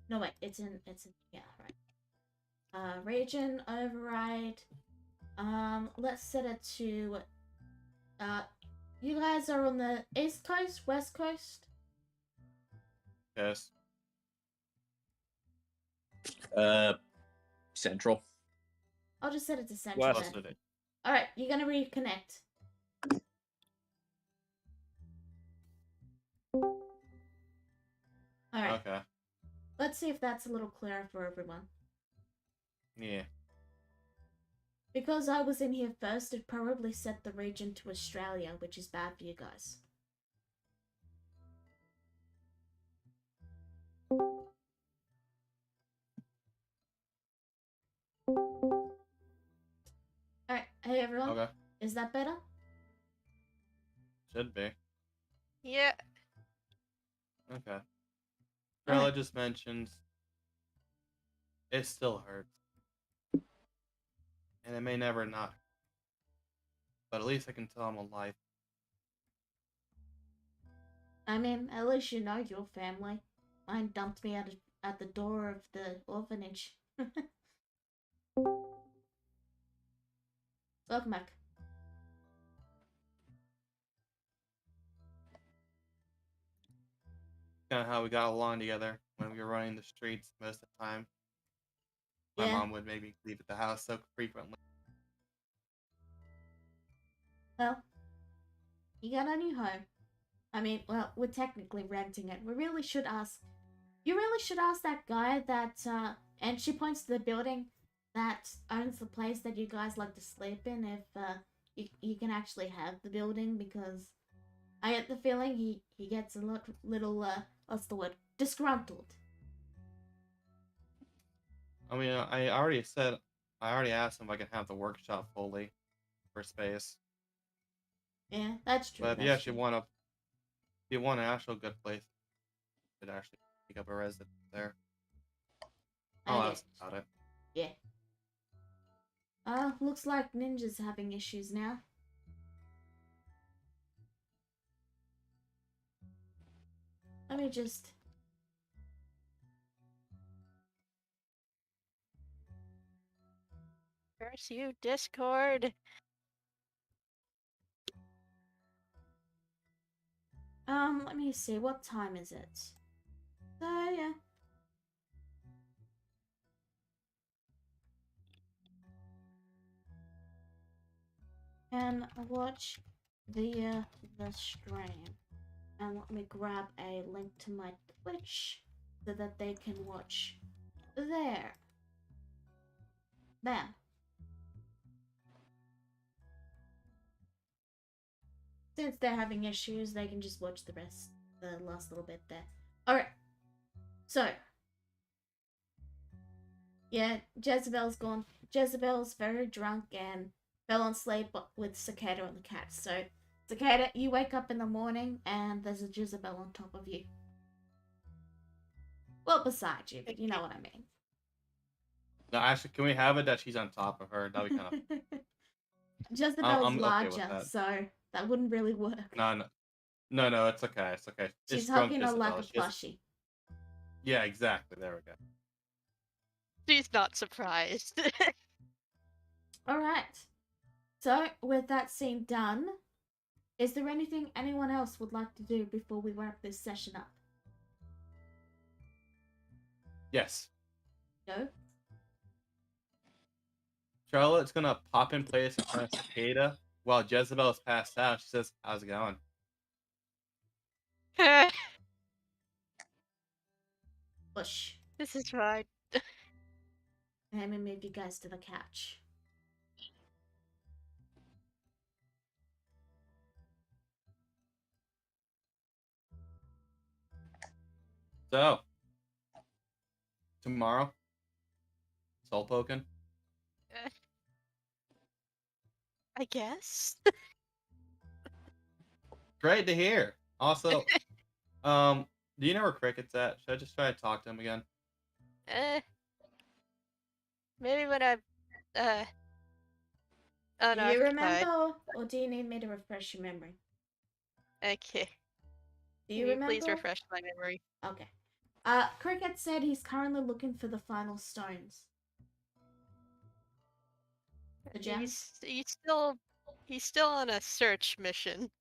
No wait, it's in yeah, right. Region override. Let's set it to you guys are on the East Coast, West Coast? Yes. Central. I'll just set it to Central West. then. Alright, you're gonna reconnect. Alright. Okay. Let's see if that's a little clearer for everyone. Yeah. Because I was in here first, it probably set the region to Australia, which is bad for you guys. Alright, Hey everyone, Okay. is that better? Should be. Yeah. Okay. Alright. Charlotte just mentioned it still hurts. And it may never not. But at least I can tell I'm alive. I mean, at least you know your family. Mine dumped me at the door of the orphanage. Welcome back. Kind of how we got along together when we were running the streets most of the time. My Yeah. mom would make me leave at the house so frequently. Well, you got a new home. I mean, well, we're technically renting it. We really should ask. You really should ask that guy that, and she points to the building that owns the place that you guys like to sleep in if, you can actually have the building, because I get the feeling he gets a little, what's the word? Disgruntled. I mean, I already asked him if I can have the workshop fully for space. Yeah, that's true. But if you that's actually true. want an actual good place, you could actually pick up a residence there. I'll I ask get- about it. Yeah. Looks like Ninja's having issues now. Let me just... Curse you, Discord. Let me see, what time is it? So, yeah. And watch the stream. And let me grab a link to my Twitch so that they can watch there. Bam. Since they're having issues, they can just watch the last little bit there. Alright. So. Yeah, Jezebel's gone. Jezebel's very drunk and fell asleep with Cicada and the cat. So, Cicada, you wake up in the morning and there's a Jezebel on top of you. Well, beside you, but you know what I mean. No, actually, can we have it that she's on top of her? That'd be kind of. Jezebel's I'm okay with larger, that. so that wouldn't really work. No, it's okay. It's okay. She's It's drunk hugging her like a Jezebel. She has- plushie. Yeah, exactly. There we go. She's not surprised. Alright. So, with that scene done, is there anything anyone else would like to do before we wrap this session up? Yes. No? Charlotte's gonna pop in place in front of Cicada while Jezebel is passed out. She says, "How's it going?" Push. This is fine. Let me move you guys to the couch. So, tomorrow, soul poking. I guess. Great to hear. Also, do you know where Cricket's at? Should I just try to talk to him again? Maybe when I'm Do you unoccupied. remember, or do you need me to refresh your memory? Okay. Do Can you you remember? please refresh my memory? Okay. Cricket said he's currently looking for the final stones. The gems? He's still on a search mission.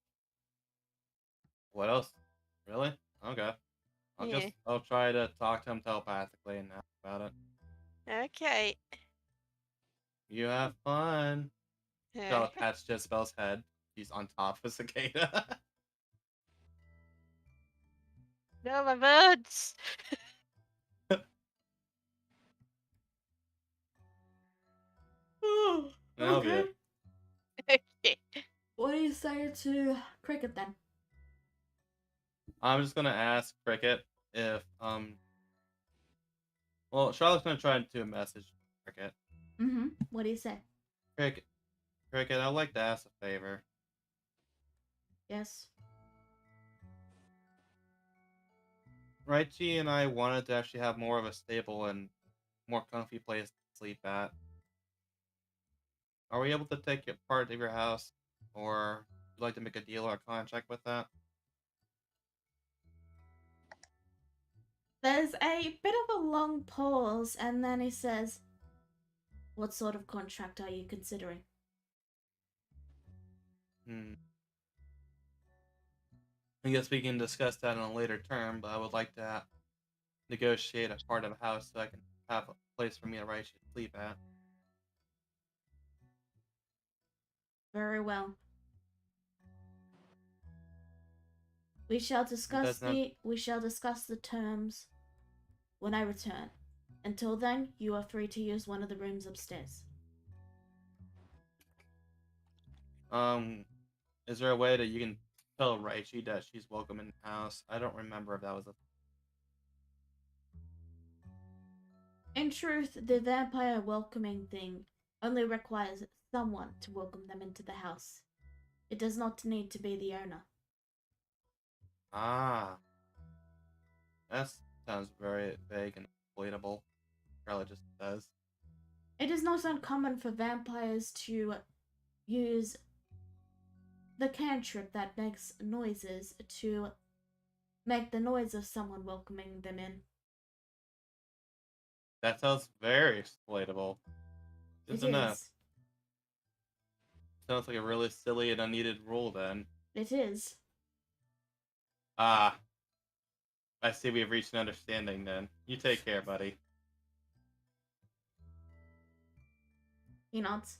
What else? Really? Okay. Yeah. I'll try to talk to him telepathically and ask about it. Okay. You have fun. Uh, Charlotte pats Jezebel's head. He's on top of Cicada. no, my birds. Oh, That'll be okay. it. Okay. What do you say to Cricket then? I'm just gonna ask Cricket if well, Charlotte's gonna try to message Cricket. What do you say? Cricket, Cricket, I'd like to ask a favor. Yes. Raichi and I wanted to actually have more of a stable and more comfy place to sleep at. Are we able to take it part of your house, or would you like to make a deal or a contract with that? There's a bit of a long pause, and then he says, "What sort of contract are you considering?" I guess we can discuss that in a later term, but I would like to negotiate a part of a house so I can have a place for me and Raichi to sleep at. Very well. We shall discuss the terms when I return. Until then, you are free to use one of the rooms upstairs. Is there a way that you can tell Raichi that she's welcome in the house? I don't remember if that was a... In truth, the vampire welcoming thing only requires someone to welcome them into the house. It does not need to be the owner. Ah. That sounds very vague and exploitable. Charlotte just says. It is not uncommon for vampires to use the cantrip that makes noises to make the noise of someone welcoming them in. That sounds very exploitable. Isn't it? Sounds like a really silly and unneeded rule then. It is. Ah. I see we've reached an understanding then. You take care, buddy. He nods.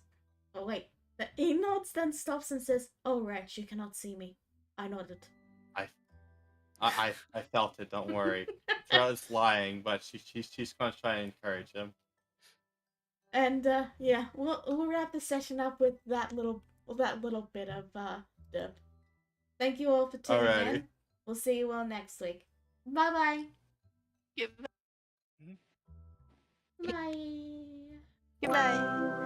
Oh wait. He nods, then stops and says, "Oh right, you cannot see me." I nodded. I felt it, don't worry. Charlotte's lying, but she's gonna try and encourage him. And yeah, we'll wrap the session up with that little bit of dub. Thank you all for tuning in. We'll see you all next week. Bye bye. Goodbye. Bye. Goodbye.